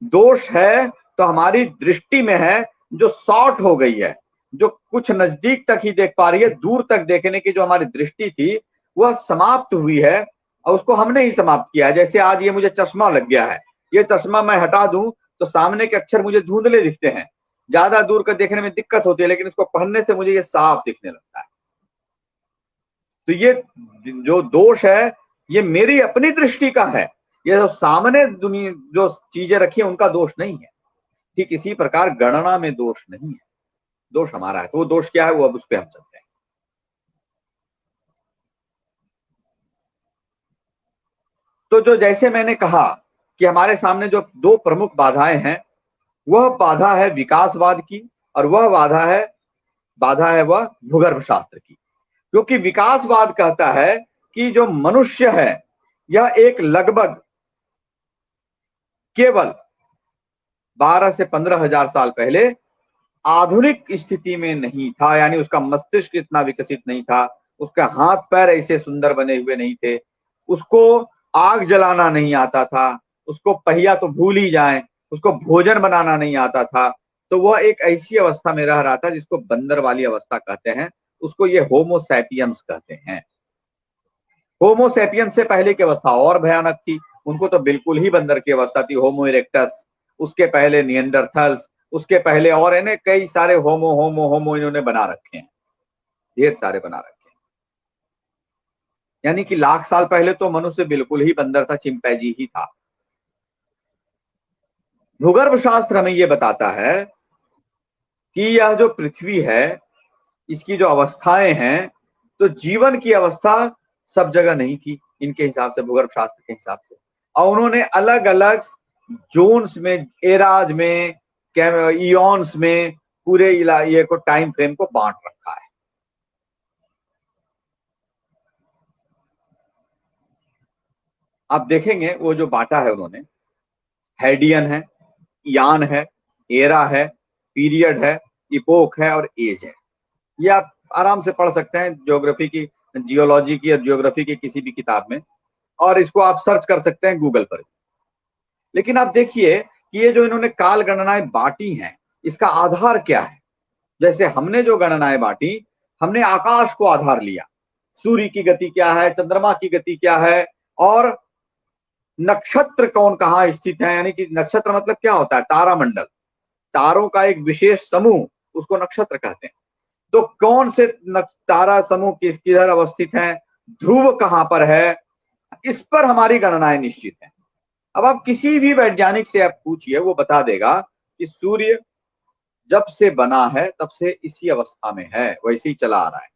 दोष है तो हमारी दृष्टि में है, जो शॉर्ट हो गई है, जो कुछ नजदीक तक ही देख पा रही है, दूर तक देखने की जो हमारी दृष्टि थी वह समाप्त हुई है, और उसको हमने ही समाप्त किया है। जैसे आज ये मुझे चश्मा लग गया है, ये चश्मा मैं हटा दूं तो सामने के अक्षर मुझे धुंधले दिखते हैं, ज्यादा दूर का देखने में दिक्कत होती है, लेकिन इसको पहनने से मुझे ये साफ दिखने लगता है। तो ये जो दोष है ये मेरी अपनी दृष्टि का है, ये जो सामने दुनिया जो चीजें रखी है उनका दोष नहीं है। ठीक इसी प्रकार गणना में दोष नहीं है, दोष हमारा है। तो वो दोष क्या है, वो अब उस पर हम चलते हैं। तो जो जैसे मैंने कहा कि हमारे सामने जो दो प्रमुख बाधाएं हैं, वह बाधा है विकासवाद की, और वह बाधा है वह भूगर्भ शास्त्र की। क्योंकि विकासवाद कहता है कि जो मनुष्य है यह एक लगभग केवल 12 से 15 हजार साल पहले आधुनिक स्थिति में नहीं था, यानी उसका मस्तिष्क इतना विकसित नहीं था, उसके हाथ पैर ऐसे सुंदर बने हुए नहीं थे, उसको आग जलाना नहीं आता था, उसको पहिया तो भूल ही जाए, उसको भोजन बनाना नहीं आता था। तो वह एक ऐसी अवस्था में रह रहा था जिसको बंदर वाली अवस्था कहते हैं, उसको ये होमो सैपियंस कहते हैं। होमो सैपियंस से पहले की अवस्था और भयानक थी, उनको तो बिल्कुल ही बंदर की अवस्था थी, होमो इरेक्टस, उसके पहले निएंडरथल्स, उसके पहले और है कई सारे होमो होमो होमो इन्होंने बना रखे हैं, ढेर सारे बना रखे हैं। यानी कि लाख साल पहले तो मनुष्य बिल्कुल ही बंदर था, चिंपैंजी ही था। भूगर्भ शास्त्र हमें यह बताता है कि यह जो पृथ्वी है इसकी जो अवस्थाएं हैं, तो जीवन की अवस्था सब जगह नहीं थी इनके हिसाब से, भूगर्भ शास्त्र के हिसाब से। और उन्होंने अलग अलग जोन्स में, एराज में, इयॉन्स में पूरे ये को टाइम फ्रेम को बांट रखा है। आप देखेंगे वो जो बांटा है उन्होंने, हेडियन है, यान है, एरा है, पीरियड है, इपोक है और एज है। ये आप आराम से पढ़ सकते हैं ज्योग्राफी की, जियोलॉजी की और ज्योग्राफी की किसी भी किताब में, और इसको आप सर्च कर सकते हैं गूगल पर। लेकिन आप देखिए कि ये जो इन्होंने काल गणनाएं बांटी हैं, इसका आधार क्या है। जैसे हमने जो गणनाएं बांटी, हमने आकाश को आधार लिया, सूर्य की गति क्या है, चंद्रमा की गति क्या है, और नक्षत्र कौन कहाँ स्थित है। यानी कि नक्षत्र मतलब क्या होता है, तारामंडल, तारों का एक विशेष समूह, उसको नक्षत्र कहते हैं। तो कौन से तारा समूह किधर अवस्थित हैं, ध्रुव कहां पर है, इस पर हमारी गणनाएं निश्चित हैं। अब आप किसी भी वैज्ञानिक से आप पूछिए, वो बता देगा कि सूर्य जब से बना है तब से इसी अवस्था में है, वैसे ही चला आ रहा है,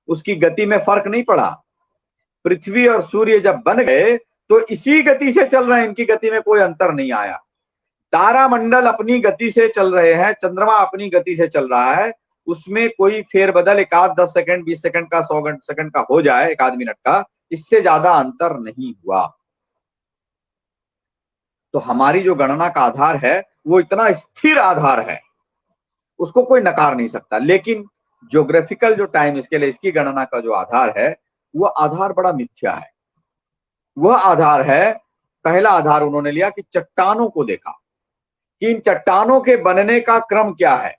उसकी गति में फर्क नहीं पड़ा। पृथ्वी और सूर्य जब बन गए तो इसी गति से चल रहे हैं, इनकी गति में कोई अंतर नहीं आया। तारामंडल अपनी गति से चल रहे हैं, चंद्रमा अपनी गति से चल रहा है, उसमें कोई फेरबदल एक आध 10 सेकंड 20 सेकंड का 100 सेकंड का हो जाए, एक आध मिनट का, इससे ज्यादा अंतर नहीं हुआ। तो हमारी जो गणना का आधार है वो इतना स्थिर आधार है, उसको कोई नकार नहीं सकता। लेकिन ज्योग्राफिकल जो टाइम स्केल है, इसकी गणना का जो आधार है, वो आधार बड़ा मिथ्या है। वह आधार है, पहला आधार उन्होंने लिया कि चट्टानों को देखा कि इन चट्टानों के बनने का क्रम क्या है।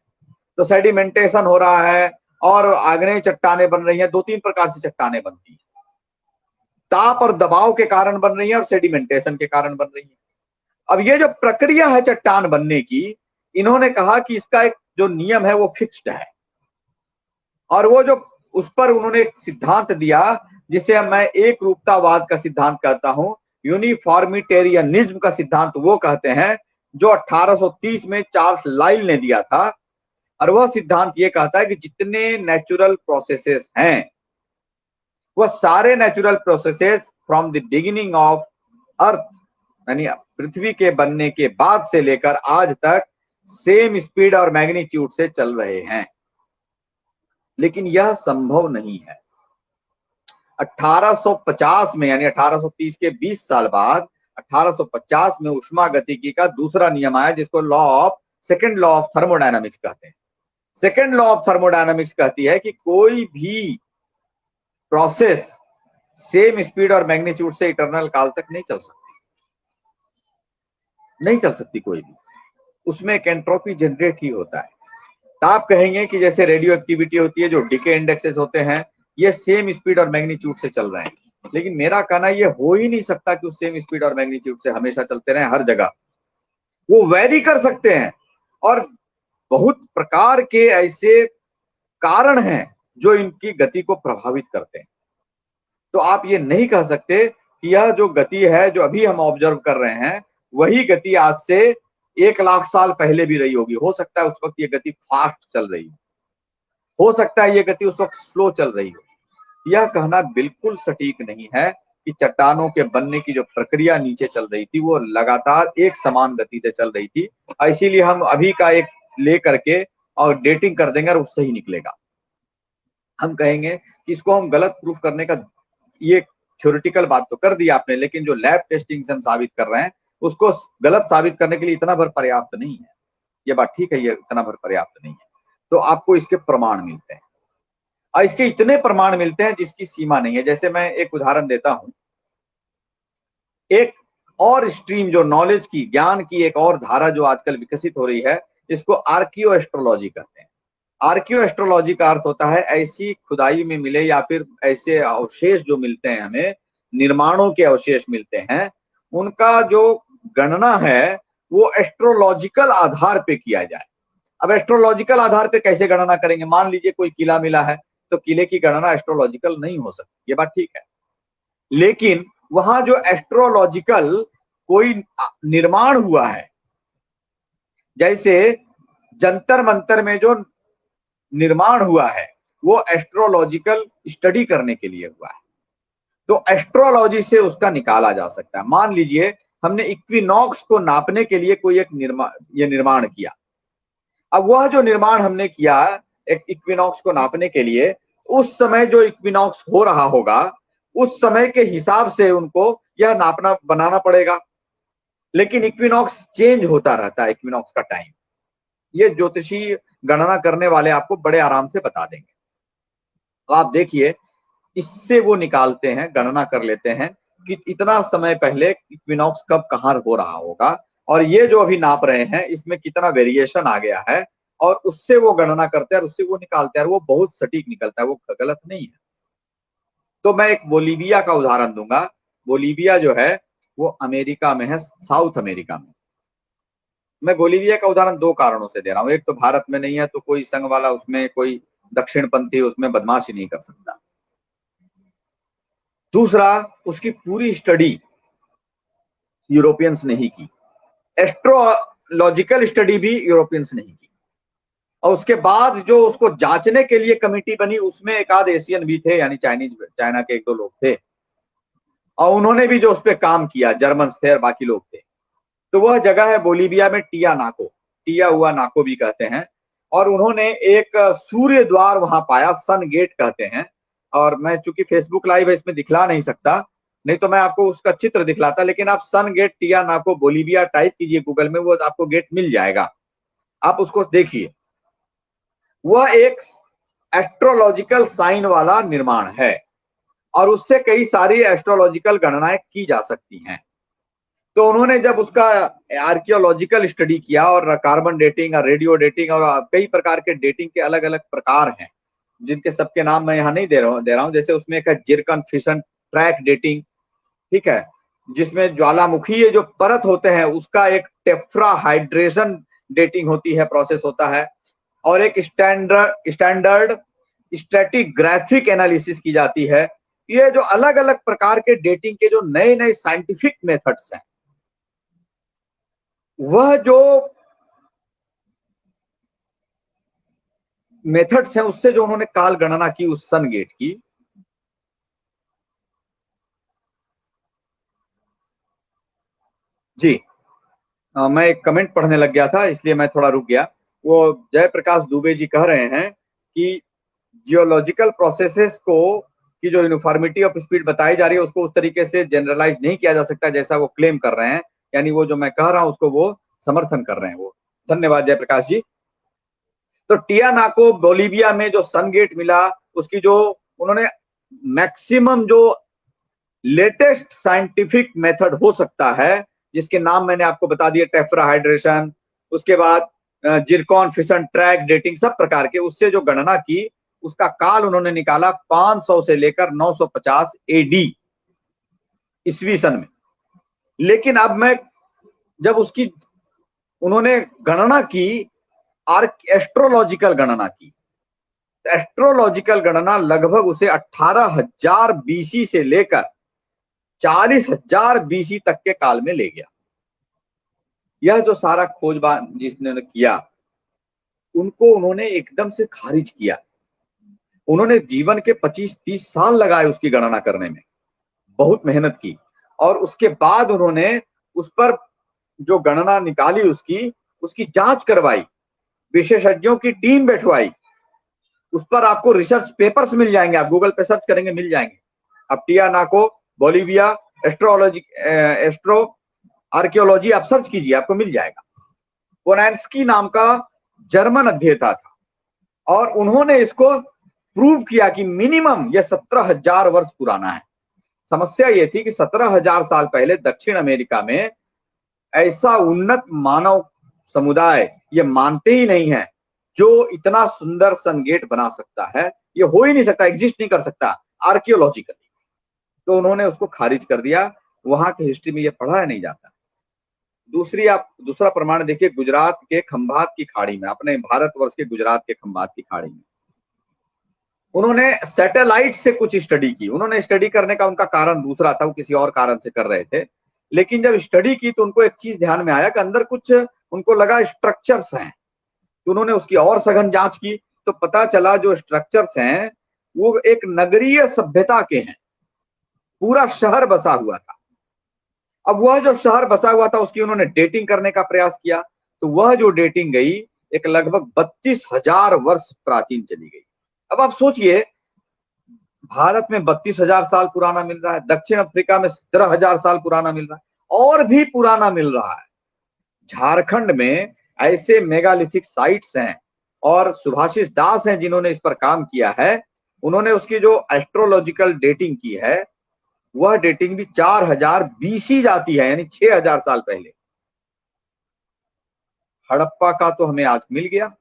तो सेडिमेंटेशन हो रहा है और आग्नेय चट्टानें बन रही हैं, 2-3 प्रकार से चट्टानें बनती हैं, ताप और दबाव के कारण बन रही हैं और सेडिमेंटेशन के कारण बन रही हैं। अब ये जो प्रक्रिया है चट्टान बनने की, इन्होंने कहा कि इसका एक जो नियम है वो फिक्स्ड है, और वो जो उस पर उन्होंने एक सिद्धांत दिया जिसे मैं एक रूपतावाद का सिद्धांत कहता हूं, यूनिफॉर्मिटेरियनिज्म का सिद्धांत वो कहते हैं, जो 1830 में चार्ल्स लाइल ने दिया था। और वह सिद्धांत ये कहता है कि जितने नेचुरल प्रोसेसेस हैं, वह सारे natural processes from the beginning of earth, यानी पृथ्वी के बनने के बाद से लेकर आज तक सेम स्पीड और मैग्नीट्यूड से चल रहे हैं। लेकिन यह संभव नहीं है। 1850 में, यानी 1830 के 20 साल बाद 1850 में उष्मागतिकी का दूसरा नियम आया, जिसको सेकंड लॉ ऑफ थर्मोडायनामिक्स कहते हैं। सेकंड लॉ ऑफ थर्मोडायनामिक्स कहती है कि कोई भी प्रोसेस सेम स्पीड और मैग्नीट्यूड से इटरनल काल तक नहीं चल सकती। नहीं चल सकती कोई भी, उसमें एक एंट्रोपी जनरेट ही होता है। तो आप कहेंगे कि जैसे रेडियो एक्टिविटी होती है, जो डीके इंडेक्सेस होते हैं, ये सेम स्पीड और मैग्नीट्यूड से चल रहे हैं, लेकिन मेरा कहना ये हो ही नहीं सकता कि उस सेम स्पीड और मैग्नीट्यूड से हमेशा चलते रहे हर जगह, वो वैरी कर सकते हैं। और बहुत प्रकार के ऐसे कारण हैं जो इनकी गति को प्रभावित करते हैं। तो आप ये नहीं कह सकते कि यह जो गति है जो अभी हम ऑब्जर्व कर रहे हैं, वही गति आज से 1,00,000 साल पहले भी रही होगी। हो सकता है उस वक्त ये गति फास्ट चल रही हो सकता है ये गति उस वक्त स्लो चल रही हो। यह कहना बिल्कुल सटीक नहीं है कि चट्टानों के बनने की जो प्रक्रिया नीचे चल रही थी वो लगातार एक समान गति से चल रही थी, इसीलिए हम अभी का एक ले करके और डेटिंग कर देंगे और उससे ही निकलेगा। हम कहेंगे कि इसको हम गलत प्रूफ करने का, ये थ्योरेटिकल बात तो कर दी आपने, लेकिन जो लैब टेस्टिंग से हम साबित कर रहे हैं उसको गलत साबित करने के लिए इतना भर पर्याप्त नहीं है। ये बात ठीक है, ये इतना भर पर्याप्त नहीं है। तो आपको इसके प्रमाण मिलते हैं, और इसके इतने प्रमाण मिलते हैं जिसकी सीमा नहीं है। जैसे मैं एक उदाहरण देता हूं, एक और स्ट्रीम जो नॉलेज की, ज्ञान की एक और धारा जो आजकल विकसित हो रही है, इसको आर्कियो एस्ट्रोलॉजी कहते हैं। आर्कियो एस्ट्रोलॉजी का अर्थ होता है ऐसी खुदाई में मिले या फिर ऐसे अवशेष जो मिलते हैं, हमें निर्माणों के अवशेष मिलते हैं, उनका जो गणना है वो एस्ट्रोलॉजिकल आधार पे किया जाए। अब एस्ट्रोलॉजिकल आधार पे कैसे गणना करेंगे? मान लीजिए कोई किला मिला है, तो किले की गणना एस्ट्रोलॉजिकल नहीं हो सकती, ये बात ठीक है, लेकिन वहां जो एस्ट्रोलॉजिकल कोई निर्माण हुआ है, जैसे जंतर मंतर में जो निर्माण हुआ है वो एस्ट्रोलॉजिकल स्टडी करने के लिए हुआ है, तो एस्ट्रोलॉजी से उसका निकाला जा सकता है। मान लीजिए हमने इक्विनॉक्स को नापने के लिए कोई एक निर्माण किया। अब वह जो निर्माण हमने किया एक इक्विनॉक्स को नापने के लिए, उस समय जो इक्विनॉक्स हो रहा होगा उस समय के हिसाब से उनको यह नापना बनाना पड़ेगा, लेकिन इक्विनॉक्स चेंज होता रहता है, इक्विनॉक्स का टाइम। ये ज्योतिषी गणना करने वाले आपको बड़े आराम से बता देंगे। तो आप देखिए, इससे वो निकालते हैं, गणना कर लेते हैं कि इतना समय पहले इक्विनॉक्स कब कहाँ हो रहा होगा, और ये जो अभी नाप रहे हैं इसमें कितना वेरिएशन आ गया है, और उससे वो गणना करते हैं और उससे वो निकालते हैं, और वो बहुत सटीक निकलता है, वो गलत नहीं है। तो मैं एक बोलीविया का उदाहरण दूंगा। बोलीविया जो है वो अमेरिका में है, साउथ अमेरिका में। मैं बोलीविया का उदाहरण दो कारणों से दे रहा हूं। एक तो भारत में नहीं है, तो कोई संघ वाला उसमें कोई दक्षिणपंथी उसमें बदमाशी नहीं कर सकता। दूसरा, उसकी पूरी स्टडी यूरोपियंस ने ही की, एस्ट्रोलॉजिकल स्टडी भी यूरोपियंस ने ही की, और उसके बाद जो उसको जांचने के लिए कमेटी बनी उसमें एक आध एशियन भी थे, यानी चाइना के एक दो लोग थे, और उन्होंने भी जो उस पर काम किया, जर्मन्स थे और बाकी लोग थे। तो वह जगह है बोलीविया में टियानाको, टिया हुआ नाको भी कहते हैं, और उन्होंने एक सूर्य द्वार वहां पाया, सन गेट कहते हैं। और मैं चूंकि फेसबुक लाइव है इसमें दिखला नहीं सकता, नहीं तो मैं आपको उसका चित्र दिखलाता, लेकिन आप सन गेट टियानाको बोलीविया टाइप कीजिए गूगल में, वो आपको गेट मिल जाएगा, आप उसको देखिए। वह एक एस्ट्रोलॉजिकल साइन वाला निर्माण है, और उससे कई सारी एस्ट्रोलॉजिकल गणनाएं की जा सकती हैं। तो उन्होंने जब उसका आर्कियोलॉजिकल स्टडी किया, और कार्बन डेटिंग और रेडियो डेटिंग और कई प्रकार के डेटिंग के अलग अलग प्रकार हैं, जिनके सबके नाम मैं यहाँ नहीं दे रहा हूँ। जैसे उसमें एक है जिरकन फिशन ट्रैक डेटिंग, ठीक है, जिसमें ज्वालामुखी जो परत होते हैं उसका एक टेफ्रा हाइड्रेशन डेटिंग होती है, प्रोसेस होता है, और एक स्टैंडर्ड स्ट्रेटिग्राफिक एनालिसिस की जाती है। ये जो अलग अलग प्रकार के डेटिंग के जो नए नए साइंटिफिक मेथड्स हैं, वह जो मेथड्स हैं उससे जो उन्होंने काल गणना की उस सन गेट की, जी मैं एक कमेंट पढ़ने लग गया था इसलिए मैं थोड़ा रुक गया। वो जयप्रकाश दुबे जी कह रहे हैं कि जियोलॉजिकल प्रोसेसेस को की जो यूनिफॉर्मिटी ऑफ स्पीड बताई जा रही है उसको उस तरीके से जनरलाइज नहीं किया जा सकता जैसा वो क्लेम कर रहे हैं, यानी वो जो मैं कह रहा हूं उसको वो समर्थन कर रहे हैं। वो धन्यवाद जयप्रकाश जी। तो टियानाको बोलीविया में जो सन गेट मिला, उसकी जो उन्होंने मैक्सिमम जो लेटेस्ट साइंटिफिक मेथड हो सकता है जिसके नाम मैंने आपको बता दिए, टेफ्राहाइड्रेशन, उसके बाद जिरकॉन फिशन ट्रैक डेटिंग, सब प्रकार के, उससे जो गणना की उसका काल उन्होंने निकाला 500 से लेकर 950 एडी ईस्वी सन में। लेकिन अब मैं जब उसकी उन्होंने गणना की, एस्ट्रोलॉजिकल गणना की, एस्ट्रोलॉजिकल गणना लगभग उसे 18,000 बीसी से लेकर 40,000 बीसी तक के काल में ले गया। यह जो सारा खोजबान जिसने किया, उनको उन्होंने एकदम से खारिज किया। उन्होंने जीवन के 25-30 साल लगाए उसकी गणना करने में, बहुत मेहनत की, और उसके बाद उन्होंने उस पर जो गणना निकाली उसकी जांच करवाई, विशेषज्ञों की टीम बैठवाई। उस पर आपको रिसर्च पेपर्स मिल जाएंगे, आप गूगल पे सर्च करेंगे मिल जाएंगे। अब टियानाको बोलिविया एस्ट्रो आर्कियोलॉजी आप सर्च कीजिए, आपको मिल जाएगा। पोनांस्की नाम का जर्मन अध्येता था, और उन्होंने इसको प्रूव किया कि मिनिमम यह 17,000 वर्ष पुराना है। समस्या यह थी कि 17,000 साल पहले दक्षिण अमेरिका में ऐसा उन्नत मानव समुदाय ये मानते ही नहीं है जो इतना सुंदर सन गेट बना सकता है। ये हो ही नहीं सकता, एग्जिस्ट नहीं कर सकता आर्कियोलॉजिकली। तो उन्होंने उसको खारिज कर दिया। वहां की हिस्ट्री में ये पढ़ा नहीं जाता। दूसरा प्रमाण देखिए, गुजरात के खंभात की खाड़ी में, अपने भारतवर्ष के गुजरात के खंभात की खाड़ी में उन्होंने सैटेलाइट से कुछ स्टडी की। उन्होंने स्टडी करने का उनका कारण दूसरा था, वो किसी और कारण से कर रहे थे। लेकिन जब स्टडी की तो उनको एक चीज ध्यान में आया कि अंदर कुछ उनको लगा स्ट्रक्चर्स हैं। तो उन्होंने उसकी और सघन जांच की तो पता चला जो स्ट्रक्चर्स हैं वो एक नगरीय सभ्यता के हैं। पूरा शहर बसा हुआ था। अब वह जो शहर बसा हुआ था उसकी उन्होंने डेटिंग करने का प्रयास किया, तो वह जो डेटिंग गई एक लगभग 32,000 वर्ष प्राचीन चली गई। अब आप सोचिए, भारत में 32,000 साल पुराना मिल रहा है, दक्षिण अफ्रीका में 17,000 साल पुराना मिल रहा है, और भी पुराना मिल रहा है। झारखंड में ऐसे मेगालिथिक साइट्स हैं, और सुभाषिस दास हैं जिन्होंने इस पर काम किया है। उन्होंने उसकी जो एस्ट्रोलॉजिकल डेटिंग की है वह डेटिंग भी 4000 बीसी जाती है, यानी 6,000 साल पहले। हड़प्पा का तो हमें आज मिल गया।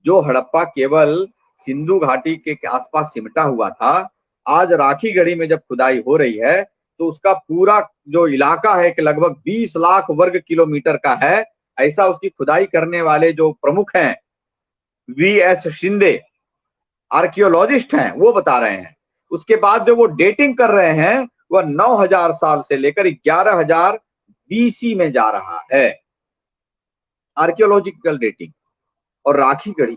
जो हड़प्पा केवल सिंधु घाटी के आसपास सिमटा हुआ था, आज राखीगढ़ी में जब खुदाई हो रही है तो उसका पूरा जो इलाका है कि लगभग 20 लाख वर्ग किलोमीटर का है। ऐसा उसकी खुदाई करने वाले जो प्रमुख हैं, वीएस शिंदे आर्कियोलॉजिस्ट हैं, वो बता रहे हैं। उसके बाद जो वो डेटिंग कर रहे हैं वह 9,000 साल से लेकर 11,000 बीसी में जा रहा है, आर्कियोलॉजिकल डेटिंग। और राखीगढ़ी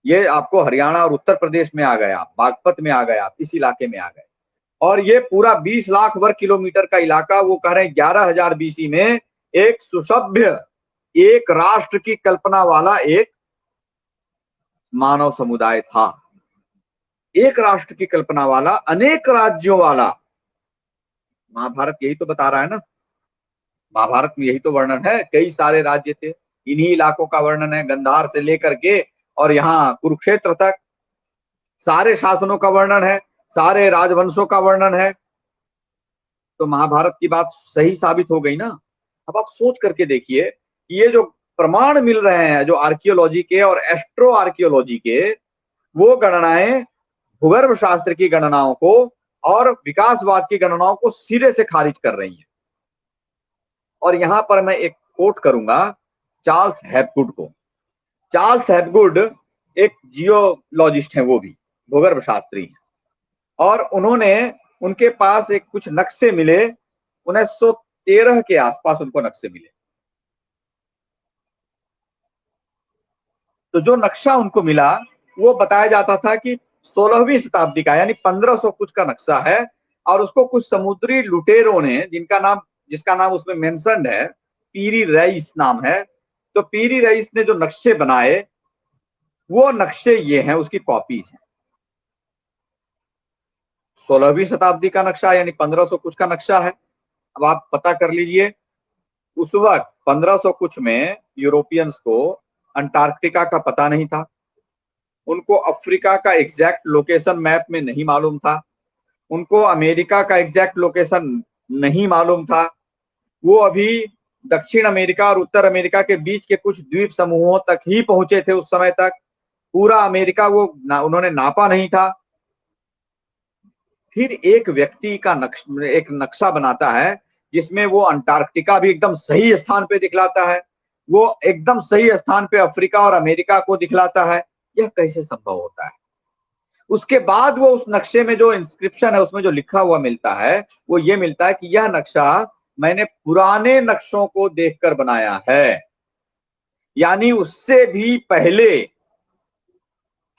ये आपको हरियाणा और उत्तर प्रदेश में आ गया, बागपत में आ गया, इस इलाके में आ गए। और ये पूरा 20 लाख वर्ग किलोमीटर का इलाका, वो कह रहे हैं 11,000 बीसी में एक सुसभ्य, एक राष्ट्र की कल्पना वाला एक मानव समुदाय था। एक राष्ट्र की कल्पना वाला, अनेक राज्यों वाला। महाभारत यही तो बता रहा है ना, महाभारत में यही तो वर्णन है। कई सारे राज्य थे, इन्हीं इलाकों का वर्णन है, गंधार से लेकर के और यहाँ कुरुक्षेत्र तक सारे शासनों का वर्णन है, सारे राजवंशों का वर्णन है। तो महाभारत की बात सही साबित हो गई ना। अब आप सोच करके देखिए, ये जो प्रमाण मिल रहे हैं जो आर्कियोलॉजी के और एस्ट्रो आर्कियोलॉजी के, वो गणनाएं भूगर्भ शास्त्र की गणनाओं को और विकासवाद की गणनाओं को सिरे से खारिज कर रही हैं। और यहां पर मैं एक कोट करूंगा चार्ल्स हैपगुड को। चार्ल्स हैपगुड एक जियोलॉजिस्ट हैं, वो भी भूगर्भ शास्त्री हैं, और उनके पास एक कुछ नक्शे मिले 1913 के आसपास, उनको नक्शे मिले। तो जो नक्शा उनको मिला वो बताया जाता था कि 16वीं शताब्दी का, यानी 1500 कुछ का नक्शा है। और उसको कुछ समुद्री लुटेरों ने, जिसका नाम उसमें मेंशन्ड है, पीरी रईस नाम है। तो पीरी रईस ने जो नक्शे बनाए वो नक्शे ये हैं, उसकी कॉपीज हैं। 16वीं शताब्दी का नक्शा, यानी 1500 कुछ का नक्शा है। अब आप पता कर लीजिए, उस वक्त 1500 कुछ में यूरोपियंस को अंटार्कटिका का पता नहीं था, उनको अफ्रीका का एग्जैक्ट लोकेशन मैप में नहीं मालूम था, उनको अमेरिका का एग्जैक्ट लोकेशन नहीं मालूम था, वो अभी दक्षिण अमेरिका और उत्तर अमेरिका के बीच के कुछ द्वीप समूहों तक ही पहुंचे थे। उस समय तक पूरा अमेरिका उन्होंने नापा नहीं था। फिर एक व्यक्ति का एक नक्शा बनाता है जिसमें वो अंटार्कटिका भी एकदम सही स्थान पे दिखलाता है, वो एकदम सही स्थान पे अफ्रीका और अमेरिका को दिखलाता है। यह कैसे संभव होता है? उसके बाद वो उस नक्शे में जो इंस्क्रिप्शन है, उसमें जो लिखा हुआ मिलता है, वो ये मिलता है कि यह नक्शा मैंने पुराने नक्शों को देखकर बनाया है। यानी उससे भी पहले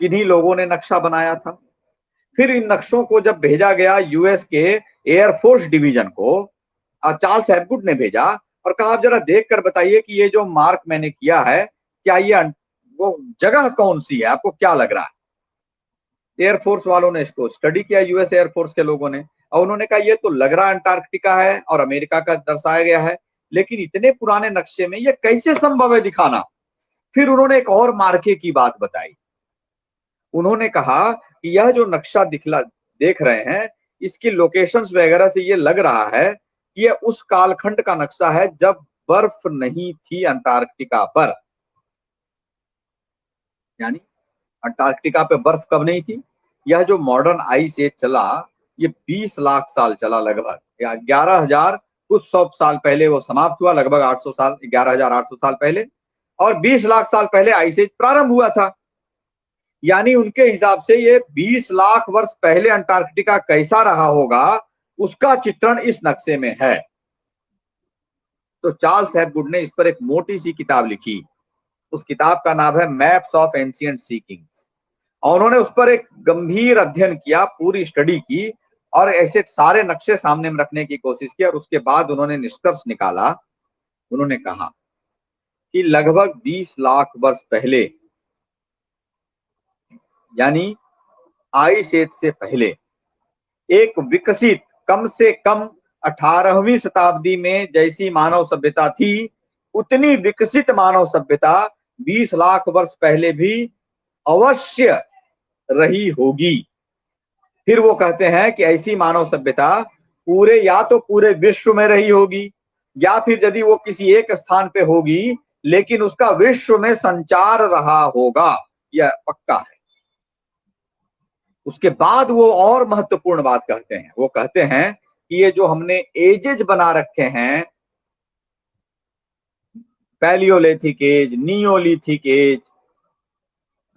किन्हीं लोगों ने नक्शा बनाया था। फिर इन नक्शों को जब भेजा गया यूएस के एयरफोर्स डिवीजन को, चार्ल्स हैपगुड ने भेजा और कहा आप जरा देख कर बताइए कि ये जो मार्क मैंने किया है, क्या ये वो जगह कौन सी है, आपको क्या लग रहा है? एयरफोर्स वालों ने इसको स्टडी किया, यूएस एयरफोर्स के लोगों ने, और उन्होंने कहा ये तो लग रहा अंटार्कटिका है और अमेरिका का दर्शाया गया है, लेकिन इतने पुराने नक्शे में ये कैसे संभव है दिखाना? फिर उन्होंने एक और मार्के की बात बताई। उन्होंने कहा कि यह जो नक्शा देख रहे हैं, इसकी लोकेशंस वगैरह से ये लग रहा है कि यह उस कालखंड का नक्शा है जब बर्फ नहीं थी अंटार्कटिका पर। यानी अंटार्कटिका पे बर्फ कब नहीं थी? यह जो मॉडर्न आइस एज चला, ये 20 लाख साल चला लगभग, या 11,000 कुछ 100 साल पहले वो समाप्त हुआ, लगभग 800 साल, 11,800 साल पहले, और 20 लाख साल पहले आइस एज प्रारंभ हुआ था। यानी उनके हिसाब से ये 20 लाख वर्ष पहले अंटार्कटिका कैसा रहा होगा, उसका चित्रण इस नक्शे में है। तो चार्ल्स हैपगुड ने इस पर एक मोटी सी किताब लिखी। उस किताब का नाम है maps of ancient sea kings, और उन्होंने उस पर एक गंभीर अध्ययन किया, पूरी स्टडी की, और ऐसे सारे नक्शे सामने में रखने की कोशिश की, और उसके बाद उन्होंने निष्कर्ष निकाला। उन्होंने कहा कि लगभग 20 लाख वर्ष पहले, यानी आइस एज से पहले, एक विकसित, कम से कम 18वीं शताब्दी में जैसी मानव सभ्यता थी, उतनी विकसित मानव सभ्यता 20 लाख वर्ष पहले भी अवश्य रही होगी। फिर वो कहते हैं कि ऐसी मानव सभ्यता पूरे, या तो पूरे विश्व में रही होगी, या फिर यदि वो किसी एक स्थान पे होगी लेकिन उसका विश्व में संचार रहा होगा, यह पक्का है। उसके बाद वो और महत्वपूर्ण बात कहते हैं, वो कहते हैं कि ये जो हमने एजेज बना रखे हैं, palaeolithic age, neolithic age,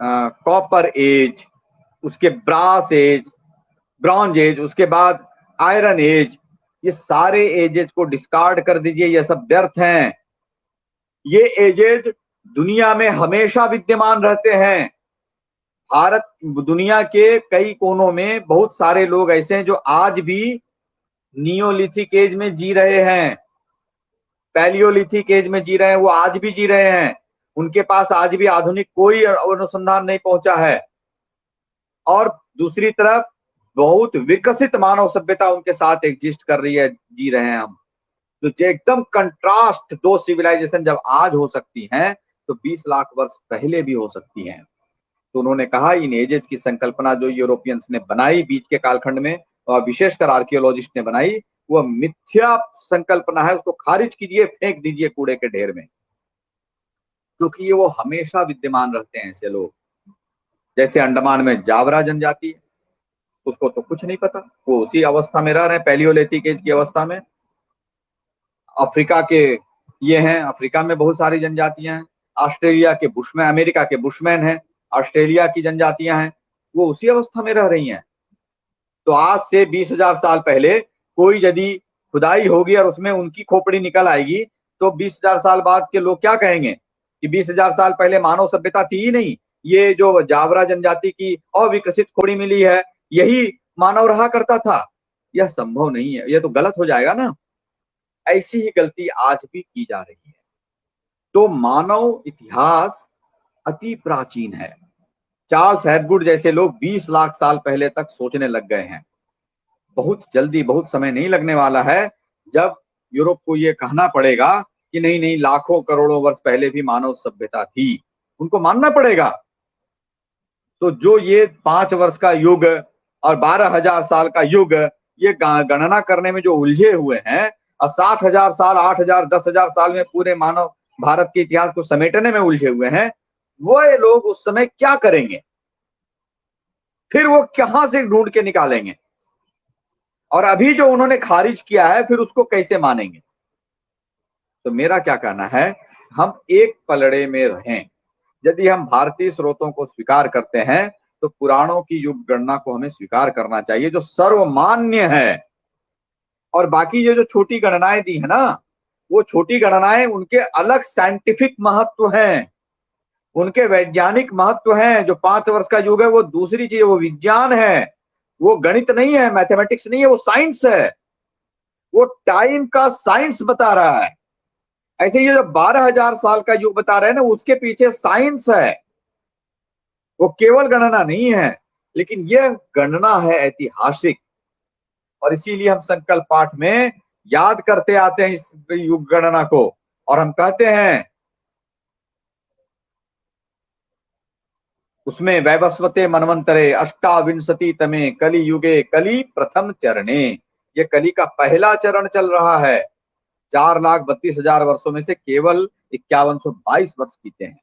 copper age, उसके ब्रास एज, ब्रॉन्ज एज, उसके बाद आयरन एज, ये सारे एजेज को डिस्कार्ड कर दीजिए, ये सब व्यर्थ हैं। ये एजेज दुनिया में हमेशा विद्यमान रहते हैं। भारत, दुनिया के कई कोनों में बहुत सारे लोग ऐसे हैं जो आज भी नियोलिथिक एज में जी रहे हैं, पैलियोलिथिक एज में जी रहे हैं, वो आज भी जी रहे हैं। उनके पास आज भी आधुनिक कोई अनुसंधान नहीं पहुंचा है। और दूसरी तरफ बहुत विकसित मानव सभ्यता उनके साथ एग्जिस्ट कर रही है, जी रहे हैं हम। तो एकदम कंट्रास्ट, दो सिविलाइजेशन जब आज हो सकती हैं तो 20 लाख वर्ष पहले भी हो सकती हैं। तो उन्होंने कहा इन एजेज की संकल्पना जो यूरोपियंस ने बनाई बीच के कालखंड में, और विशेषकर आर्कियोलॉजिस्ट ने बनाई, वह मिथ्या संकल्पना है, उसको खारिज कीजिए, फेंक दीजिए कूड़े के ढेर में, क्योंकि ये वो हमेशा विद्यमान रहते हैं ऐसे लोग। जैसे अंडमान में जावरा जनजाति है, उसको तो कुछ नहीं पता, वो उसी अवस्था में रह रहे हैं, पैलियोलिथिक एज की अवस्था में। अफ्रीका के ये हैं, अफ्रीका में बहुत सारी जनजातियां हैं। ऑस्ट्रेलिया के बुशमैन, अमेरिका के बुशमैन हैं, ऑस्ट्रेलिया की जनजातियां हैं, वो उसी अवस्था में रह रही हैं। तो आज से 20,000 साल पहले कोई यदि खुदाई होगी और उसमें उनकी खोपड़ी निकल आएगी, तो 20,000 साल बाद के लोग क्या कहेंगे कि 20,000 साल पहले मानव सभ्यता थी ही नहीं, ये जो जावरा जनजाति की अविकसित खोपड़ी मिली है यही मानव रहा करता था। यह संभव नहीं है, यह तो गलत हो जाएगा ना। ऐसी ही गलती आज भी की जा रही है। तो मानव इतिहास अति प्राचीन है। चार्ल्स हैपगुड जैसे लोग 20 लाख साल पहले तक सोचने लग गए हैं। बहुत जल्दी, बहुत समय नहीं लगने वाला है जब यूरोप को यह कहना पड़ेगा कि नहीं नहीं, लाखों करोड़ों वर्ष पहले भी मानव सभ्यता थी, उनको मानना पड़ेगा। तो जो ये 5 वर्ष का युग और 12,000 साल का युग, ये गणना करने में जो उलझे हुए हैं, और 7,000 साल, 8,000, 10,000 साल में पूरे मानव भारत के इतिहास को समेटने में उलझे हुए हैं, वो ये लोग उस समय क्या करेंगे? फिर वो कहां से ढूंढ के निकालेंगे? और अभी जो उन्होंने खारिज किया है फिर उसको कैसे मानेंगे? तो मेरा क्या कहना है, हम एक पलड़े में रहें। यदि हम भारतीय स्रोतों को स्वीकार करते हैं तो पुराणों की युग गणना को हमें स्वीकार करना चाहिए जो सर्वमान्य है। और बाकी ये जो छोटी गणनाएं दी है ना, वो छोटी गणनाएं उनके अलग साइंटिफिक महत्व हैं, उनके वैज्ञानिक महत्व हैं। जो 5 वर्ष का युग है वो दूसरी चीज, वो विज्ञान है, वो गणित नहीं है, मैथमेटिक्स नहीं है, वो साइंस है, वो टाइम का साइंस बता रहा है। ऐसे ये जो 12,000 साल का युग बता रहे हैं ना, उसके पीछे साइंस है, वो केवल गणना नहीं है, लेकिन यह गणना है ऐतिहासिक। और इसीलिए हम संकल्प पाठ में याद करते आते हैं इस युग गणना को, और हम कहते हैं उसमें वैवस्वते मनवंतरे अष्टाविंशति तमे कली युगे कली प्रथम चरणे। ये कली का पहला चरण चल रहा है। 4,32,000 वर्षों में से केवल 5122 वर्ष बीते हैं।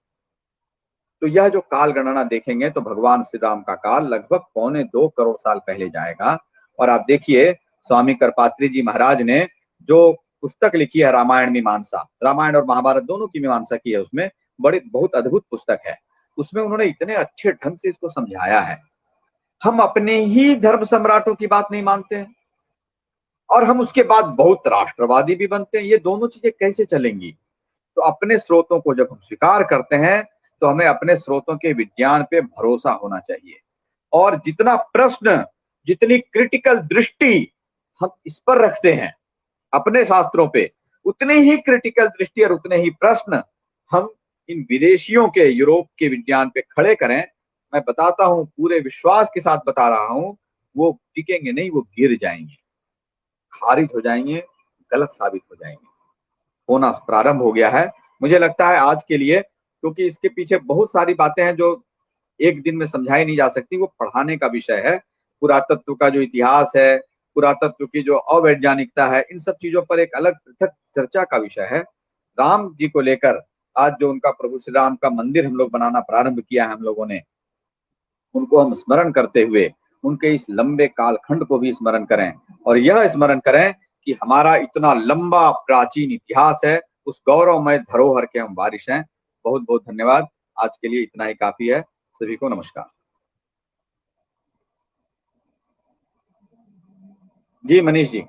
तो यह जो काल गणना देखेंगे तो भगवान श्री राम का काल लगभग 2.25 करोड़ साल पहले जाएगा। और आप देखिए स्वामी करपात्री जी महाराज ने जो पुस्तक लिखी है रामायण मीमांसा, रामायण और महाभारत दोनों की मीमांसा की है, उसमें बड़ी बहुत अद्भुत पुस्तक है। उसमें उन्होंने इतने अच्छे ढंग से इसको समझाया है। हम अपने ही धर्म सम्राटों की बात नहीं मानते हैं और हम उसके बाद बहुत राष्ट्रवादी भी बनते हैं। ये दोनों चीजें कैसे चलेंगी? तो अपने स्रोतों को जब हम स्वीकार करते हैं तो हमें अपने स्रोतों के विज्ञान पे भरोसा होना चाहिए। और जितना प्रश्न, जितनी क्रिटिकल दृष्टि हम इस पर रखते हैं अपने शास्त्रों पे, उतनी ही क्रिटिकल दृष्टि और उतने ही प्रश्न हम इन विदेशियों के, यूरोप के विज्ञान पे खड़े करें। मैं बताता हूं, पूरे विश्वास के साथ बता रहा हूं, वो टिकेंगे नहीं, वो गिर जाएंगे, खारिज हो जाएंगे, गलत साबित हो जाएंगे। होना प्रारंभ हो गया है मुझे लगता है आज के लिए, क्योंकि इसके पीछे बहुत सारी बातें हैं जो एक दिन में समझाई नहीं जा सकती, वो पढ़ाने का विषय है। पुरातत्व का जो इतिहास है, पुरातत्व की जो अवैज्ञानिकता है, इन सब चीजों पर एक अलग पृथक चर्चा का विषय है। राम जी को लेकर आज जो उनका प्रभु श्री राम का मंदिर हम लोग बनाना प्रारंभ किया है हम लोगों ने, उनको हम स्मरण करते हुए उनके इस लंबे कालखंड को भी स्मरण करें और यह स्मरण करें कि हमारा इतना लंबा प्राचीन इतिहास है, उस गौरवमय धरोहर के हम वारिस हैं। बहुत बहुत धन्यवाद। आज के लिए इतना ही काफी है। सभी को नमस्कार। जी मनीष जी।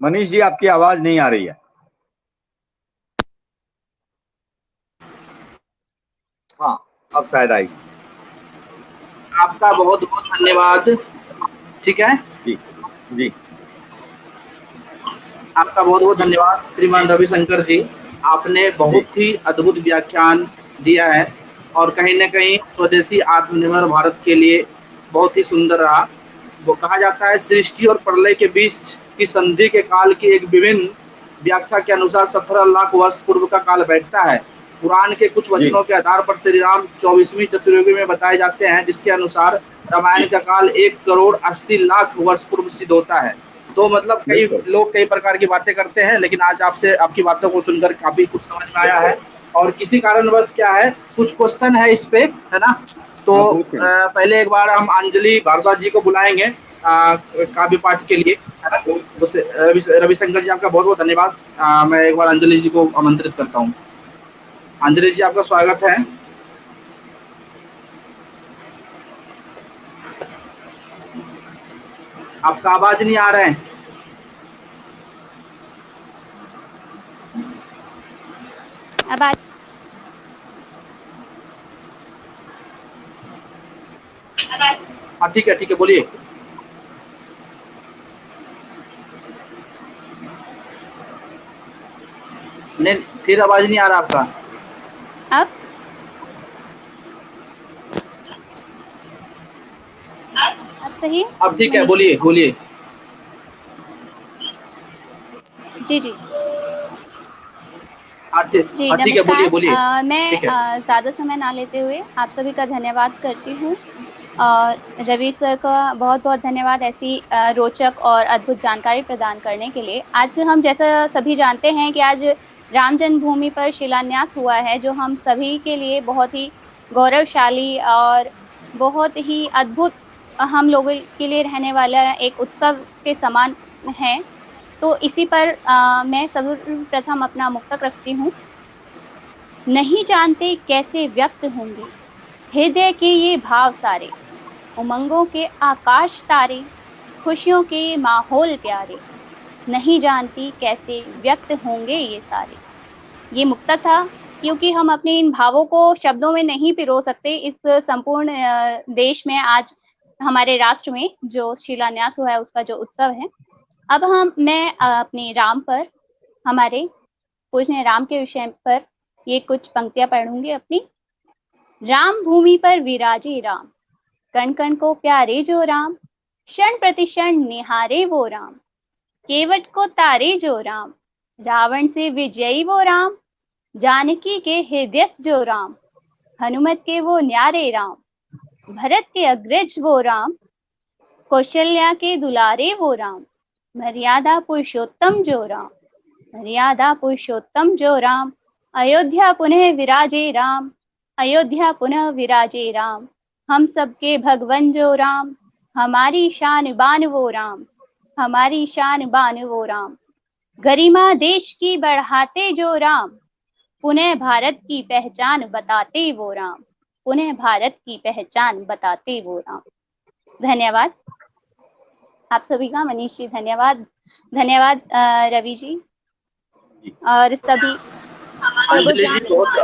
मनीष जी आपकी आवाज नहीं आ रही है। हाँ अब शायद आई। आपका बहुत बहुत धन्यवाद। ठीक है, जी जी आपका बहुत बहुत धन्यवाद श्रीमान रविशंकर जी। आपने बहुत ही अद्भुत व्याख्यान दिया है और कहीं न कहीं स्वदेशी आत्मनिर्भर भारत के लिए बहुत ही सुंदर रहा। वो कहा जाता है सृष्टि और प्रलय के बीच की संधि के काल की एक विभिन्न व्याख्या के अनुसार 17 लाख वर्ष पूर्व का काल बैठता है। पुराण के कुछ वचनों के आधार पर श्री राम 24वीं चतुर्युगी में बताए जाते हैं, जिसके अनुसार रामायण का काल 1,80,00,000 वर्ष पूर्व सिद्ध होता है। तो मतलब कई लोग कई प्रकार की बातें करते हैं, लेकिन आज आपसे आपकी बातों को सुनकर काफी कुछ समझ में आया है। और किसी कारणवश क्या है, कुछ क्वेश्चन है इस पे, है ना? तो पहले एक बार हम अंजलि भारद्वाज जी को बुलाएंगे काव्य पाठ के लिए, है ना? तो रविशंकर जी आपका बहुत बहुत धन्यवाद। मैं एक बार अंजलि जी को आमंत्रित करता हूँ। अंजलि जी आपका स्वागत है। आपका आवाज नहीं आ रहा है। आवाज हाँ ठीक है बोलिए। नहीं, फिर आवाज नहीं आ रहा आपका। अब सही? अब ठीक है, बोलिए बोलिए। जी जी जी हाँ ठीक है, बोलिए नमस्कार। बोलिए। मैं ठीक है। ज़्यादा समय ना लेते हुए आप सभी का धन्यवाद करती हूँ और रवि सर का बहुत बहुत धन्यवाद ऐसी रोचक और अद्भुत जानकारी प्रदान करने के लिए। आज हम जैसा सभी जानते हैं कि आज राम जन्मभूमि पर शिलान्यास हुआ है, जो हम सभी के लिए बहुत ही गौरवशाली और बहुत ही अद्भुत हम लोगों के लिए रहने वाला एक उत्सव के समान है। तो इसी पर मैं सर्वप्रथम अपना मुक्तक रखती हूँ। नहीं जानते कैसे व्यक्त होंगे हृदय के ये भाव सारे, उमंगों के आकाश तारे, खुशियों के माहौल प्यारे, नहीं जानती कैसे व्यक्त होंगे ये सारे। ये मुक्तक था, क्योंकि हम अपने इन भावों को शब्दों में नहीं पिरो सकते। इस संपूर्ण देश में आज हमारे राष्ट्र में जो शिलान्यास हुआ है उसका जो उत्सव है। अब मैं अपने राम पर, हमारे पूजनीय राम के विषय पर ये कुछ पंक्तियां पढ़ूंगी अपनी। राम भूमि पर विराजे राम, कण कण को प्यारे जो राम, क्षण प्रतिक्षण निहारे वो राम, केवट को तारे जो राम, रावण से विजयी वो राम, जानकी के हृदय जो राम, हनुमत के वो न्यारे राम, भरत के अग्रज वो राम, कौशल्या के दुलारे वो राम, मर्यादा पुरुषोत्तम जो राम, मर्यादा पुरुषोत्तम जो राम, अयोध्या पुनः विराजे राम, अयोध्या पुनः विराजे राम, हम सबके भगवन जो राम, हमारी शान बान वो राम, हमारी शान बान वो राम, गरिमा देश की बढ़ाते जो राम, पुनः भारत की पहचान बताते वो राम, पुनः भारत की पहचान बताते वो राम। धन्यवाद आप सभी का। मनीष जी धन्यवाद। धन्यवाद रवि जी और सभी अंजलि जी बहुत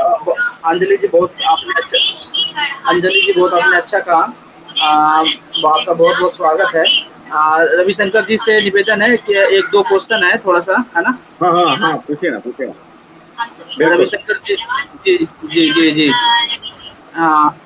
अंजलि जी बहुत आपने अच्छा अंजलि जी बहुत आपने अच्छा कहा। आपका बहुत बहुत स्वागत है। रविशंकर जी से निवेदन है कि एक दो क्वेश्चन है, थोड़ा सा, है ना? हाँ हाँ हाँ, पूछिए ना बिल्कुल। रविशंकर जी जी जी जी जी हाँ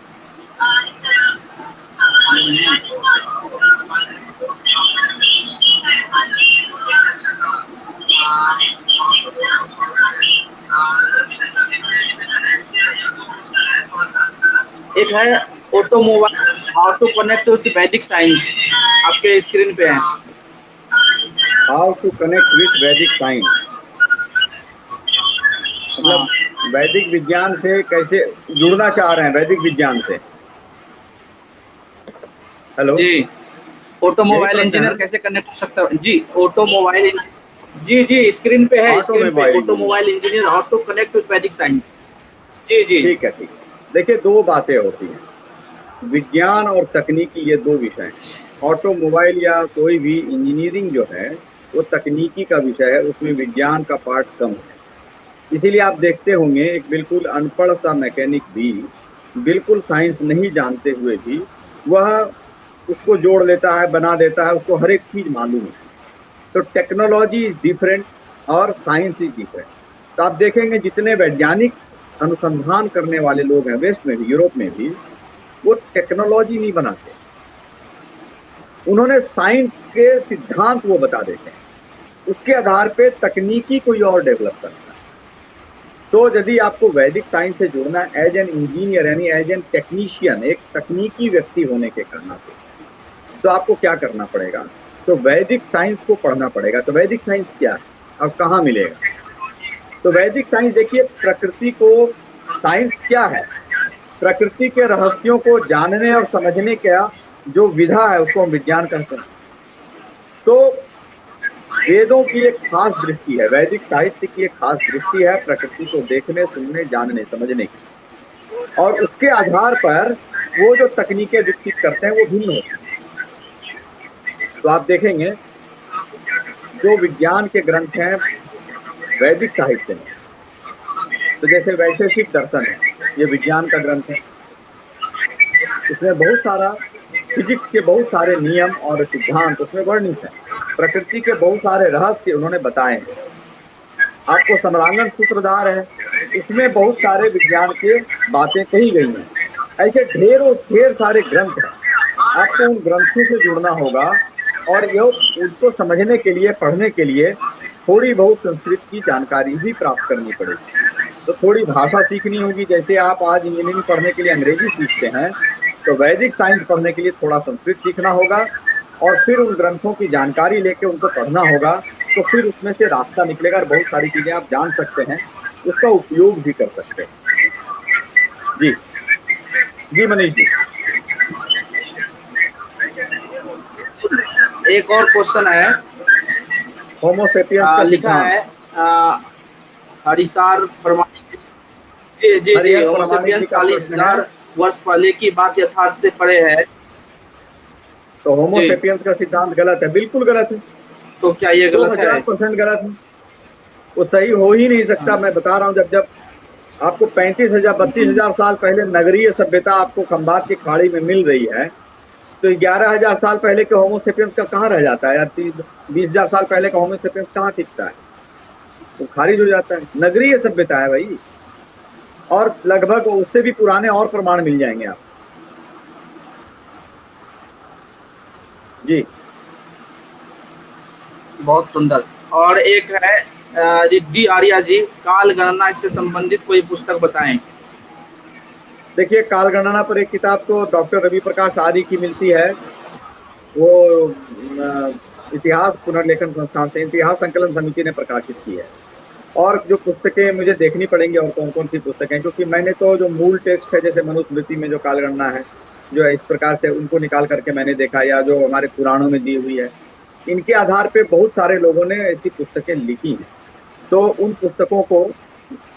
एक है automobile how to connect with Vedic science, आपके स्क्रीन पे है। How to connect with Vedic science, मतलब वैदिक विज्ञान से कैसे जुड़ना चाह रहे हैं, वैदिक विज्ञान से। हेलो जी, ऑटोमोबाइल इंजीनियर कैसे कनेक्ट हो सकता है? जी, ऑटोमोबाइल, जी जी स्क्रीन पे है, स्क्रीन पे automobile engineer how to connect with Vedic science. जी जी ठीक है। देखिए, दो बातें होती हैं, विज्ञान और तकनीकी, ये दो विषय हैं। ऑटोमोबाइल या कोई भी इंजीनियरिंग जो है वो तकनीकी का विषय है, उसमें विज्ञान का पार्ट कम है। इसीलिए आप देखते होंगे एक बिल्कुल अनपढ़ सा मैकेनिक भी, बिल्कुल साइंस नहीं जानते हुए भी, वह उसको जोड़ लेता है, बना देता है, उसको हर एक चीज मालूम है। तो टेक्नोलॉजी इज डिफरेंट और साइंस इज डिफरेंट। तो आप देखेंगे जितने वैज्ञानिक अनुसंधान करने वाले लोग हैं वेस्ट में भी, यूरोप में भी, वो टेक्नोलॉजी नहीं बनाते, उन्होंने साइंस के सिद्धांत वो बता देते हैं, उसके आधार पे तकनीकी कोई और डेवलप करता है। तो यदि आपको वैदिक साइंस से जुड़ना है एज एन इंजीनियर, यानी एज एन टेक्नीशियन, एक तकनीकी व्यक्ति होने के कारण से, तो आपको क्या करना पड़ेगा? तो वैदिक साइंस को पढ़ना पड़ेगा। तो वैदिक साइंस क्या है और कहाँ मिलेगा? तो वैदिक साइंस, देखिए, प्रकृति को, साइंस क्या है? प्रकृति के रहस्यों को जानने और समझने का जो विधा है उसको हम विज्ञान कहते हैं। तो वेदों की एक खास दृष्टि है, वैदिक साहित्य की एक खास दृष्टि है प्रकृति को देखने, सुनने, जानने, समझने की, और उसके आधार पर वो जो तकनीकें विकसित करते हैं वो भिन्न होती हैं। तो आप देखेंगे जो विज्ञान के ग्रंथ हैं वैदिक साहित्य में, तो जैसे वैशेषिक दर्शन है, ये विज्ञान का ग्रंथ है। इसमें बहुत सारा फिजिक्स के बहुत सारे नियम और सिद्धांत उसमें वर्णित है, प्रकृति के बहुत सारे रहस्य उन्होंने बताए हैं। आपको समरांगण सूत्रधार है, उसमें बहुत सारे विज्ञान के बातें कही गई हैं। ऐसे ढेर सारे ग्रंथ हैं, आपको उन ग्रंथों से जुड़ना होगा और ये उनको समझने के लिए, पढ़ने के लिए थोड़ी बहुत संस्कृत की जानकारी भी प्राप्त करनी पड़ेगी। तो थोड़ी भाषा सीखनी होगी। जैसे आप आज इंजीनियरिंग पढ़ने के लिए अंग्रेजी सीखते हैं, तो वैदिक साइंस पढ़ने के लिए थोड़ा संस्कृत सीखना होगा और फिर उन ग्रंथों की जानकारी लेके उनको पढ़ना होगा। तो फिर उसमें से रास्ता निकलेगा और बहुत सारी चीजें आप जान सकते हैं, उसका उपयोग भी कर सकते हैं। जी जी मनीष जी। एक और क्वेश्चन है, होमोसेपियंस का लिखा सिद्धांत। है हरिसार प्रमाणिक, जी जी जी, हरिहर प्रमाणिक जी होमोसेपियंस का प्रश्न है। 40,000 वर्ष पहले की बात यथार्थ से परे है। तो जी, होमोसेपियंस का सिद्धांत गलत है, बिल्कुल गलत है, तो क्या ये गलत है? 2000% गलत है। वो सही हो ही नहीं सकता। मैं बता रहा हूँ, जब जब आपको 35,000 32,000 साल पहले नगरीय सभ्यता आपको खंबात की खाड़ी में मिल रही है, तो 11,000 साल पहले के होमोसेपियंस का कहाँ रह जाता है यार? 20,000 साल पहले का होमोसेपियंस कहाँ टिकता है? वो खारिज हो जाता है। नगरीय सभ्यता है भाई, और लगभग उससे भी पुराने और प्रमाण मिल जाएंगे आप। जी बहुत सुंदर। और एक है रिद्धि आर्या जी, काल गणना, इससे संबंधित कोई पुस्तक बताएं। देखिए, काल गणना पर एक किताब तो डॉक्टर रवि प्रकाश आदि की मिलती है। वो इतिहास पुनर्लेखन संस्थान से, इतिहास संकलन समिति ने प्रकाशित की है। और जो पुस्तकें मुझे देखनी पड़ेंगी और कौन कौन सी पुस्तकें, क्योंकि मैंने तो जो मूल टेक्स्ट है, जैसे मनुस्मृति में जो कालगणना है, जो है इस प्रकार से, उनको निकाल करके मैंने देखा, या जो हमारे पुराणों में दी हुई है, इनके आधार पे बहुत सारे लोगों ने ऐसी पुस्तकें लिखी हैं। तो उन पुस्तकों को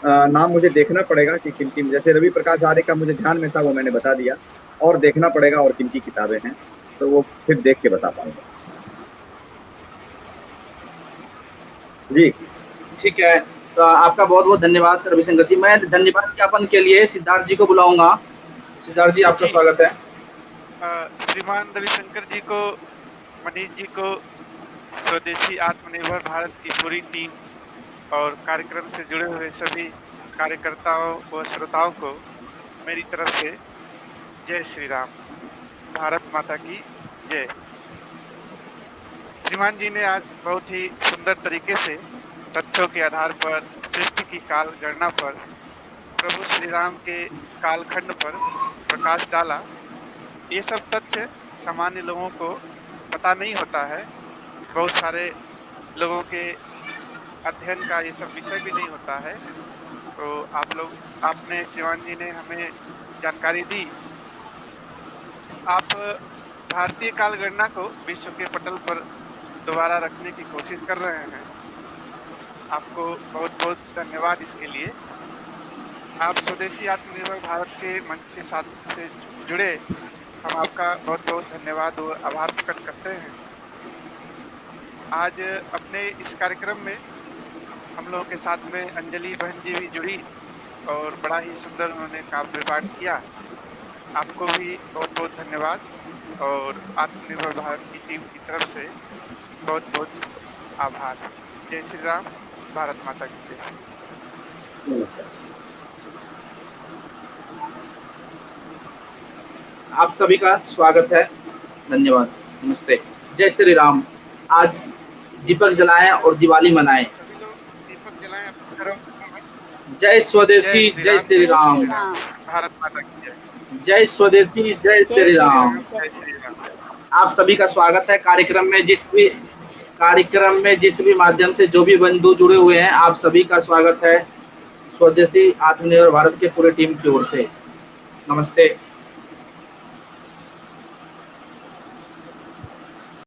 नाम मुझे देखना पड़ेगा कि किन किन, जैसे रवि प्रकाश आर्य का मुझे ध्यान में था, वो मैंने बता दिया, और देखना पड़ेगा और किन की किताबें हैं, तो वो फिर देख के बता पाऊंगा। जी ठीक है, तो आपका बहुत बहुत धन्यवाद रविशंकर जी। मैं धन्यवाद ज्ञापन के लिए सिद्धार्थ जी को बुलाऊंगा। सिद्धार्थ जी, आपका जी। स्वागत है। श्रीमान रविशंकर जी को, मनीष जी को, स्वदेशी आत्मनिर्भर भारत की पूरी टीम और कार्यक्रम से जुड़े हुए सभी कार्यकर्ताओं व श्रोताओं को मेरी तरफ से जय श्री राम, भारत माता की जय। श्रीमान जी ने आज बहुत ही सुंदर तरीके से तथ्यों के आधार पर सृष्टि की काल गणना पर, प्रभु श्री राम के कालखंड पर प्रकाश डाला। ये सब तथ्य सामान्य लोगों को पता नहीं होता है, बहुत सारे लोगों के अध्ययन का ये सब विषय भी नहीं होता है। तो आपने श्रीमान जी ने हमें जानकारी दी। आप भारतीय काल गणना को विश्व के पटल पर दोबारा रखने की कोशिश कर रहे हैं। आपको बहुत बहुत धन्यवाद इसके लिए। आप स्वदेशी आत्मनिर्भर भारत के मंच के साथ से जुड़े, हम आपका बहुत बहुत धन्यवाद और आभार प्रकट करते हैं। आज अपने इस कार्यक्रम में हम लोगों के साथ में अंजलि बहन जी भी जुड़ी और बड़ा ही सुंदर उन्होंने काव्य पाठ किया। आपको भी बहुत बहुत धन्यवाद और आत्मनिर्भर भारत की टीम की तरफ से बहुत बहुत आभार। जय श्री राम, भारत माता की जय। आप सभी का स्वागत है, धन्यवाद, नमस्ते, जय श्री राम। आज दीपक जलाएं और दिवाली मनाएं। सभी लोग दीपक जलाएं अपने घरों में। जय स्वदेशी, जय श्री राम। भारत माता की जय। जय स्वदेशी, जय श्री राम। जय श्री राम। आप सभी का स्वागत है कार्यक्रम में जिस भी माध्यम से जो भी बंधु जुड़े हुए हैं, आप सभी का स्वागत है स्वदेशी आत्मनिर्भर भारत के पूरे टीम की ओर से। नमस्ते।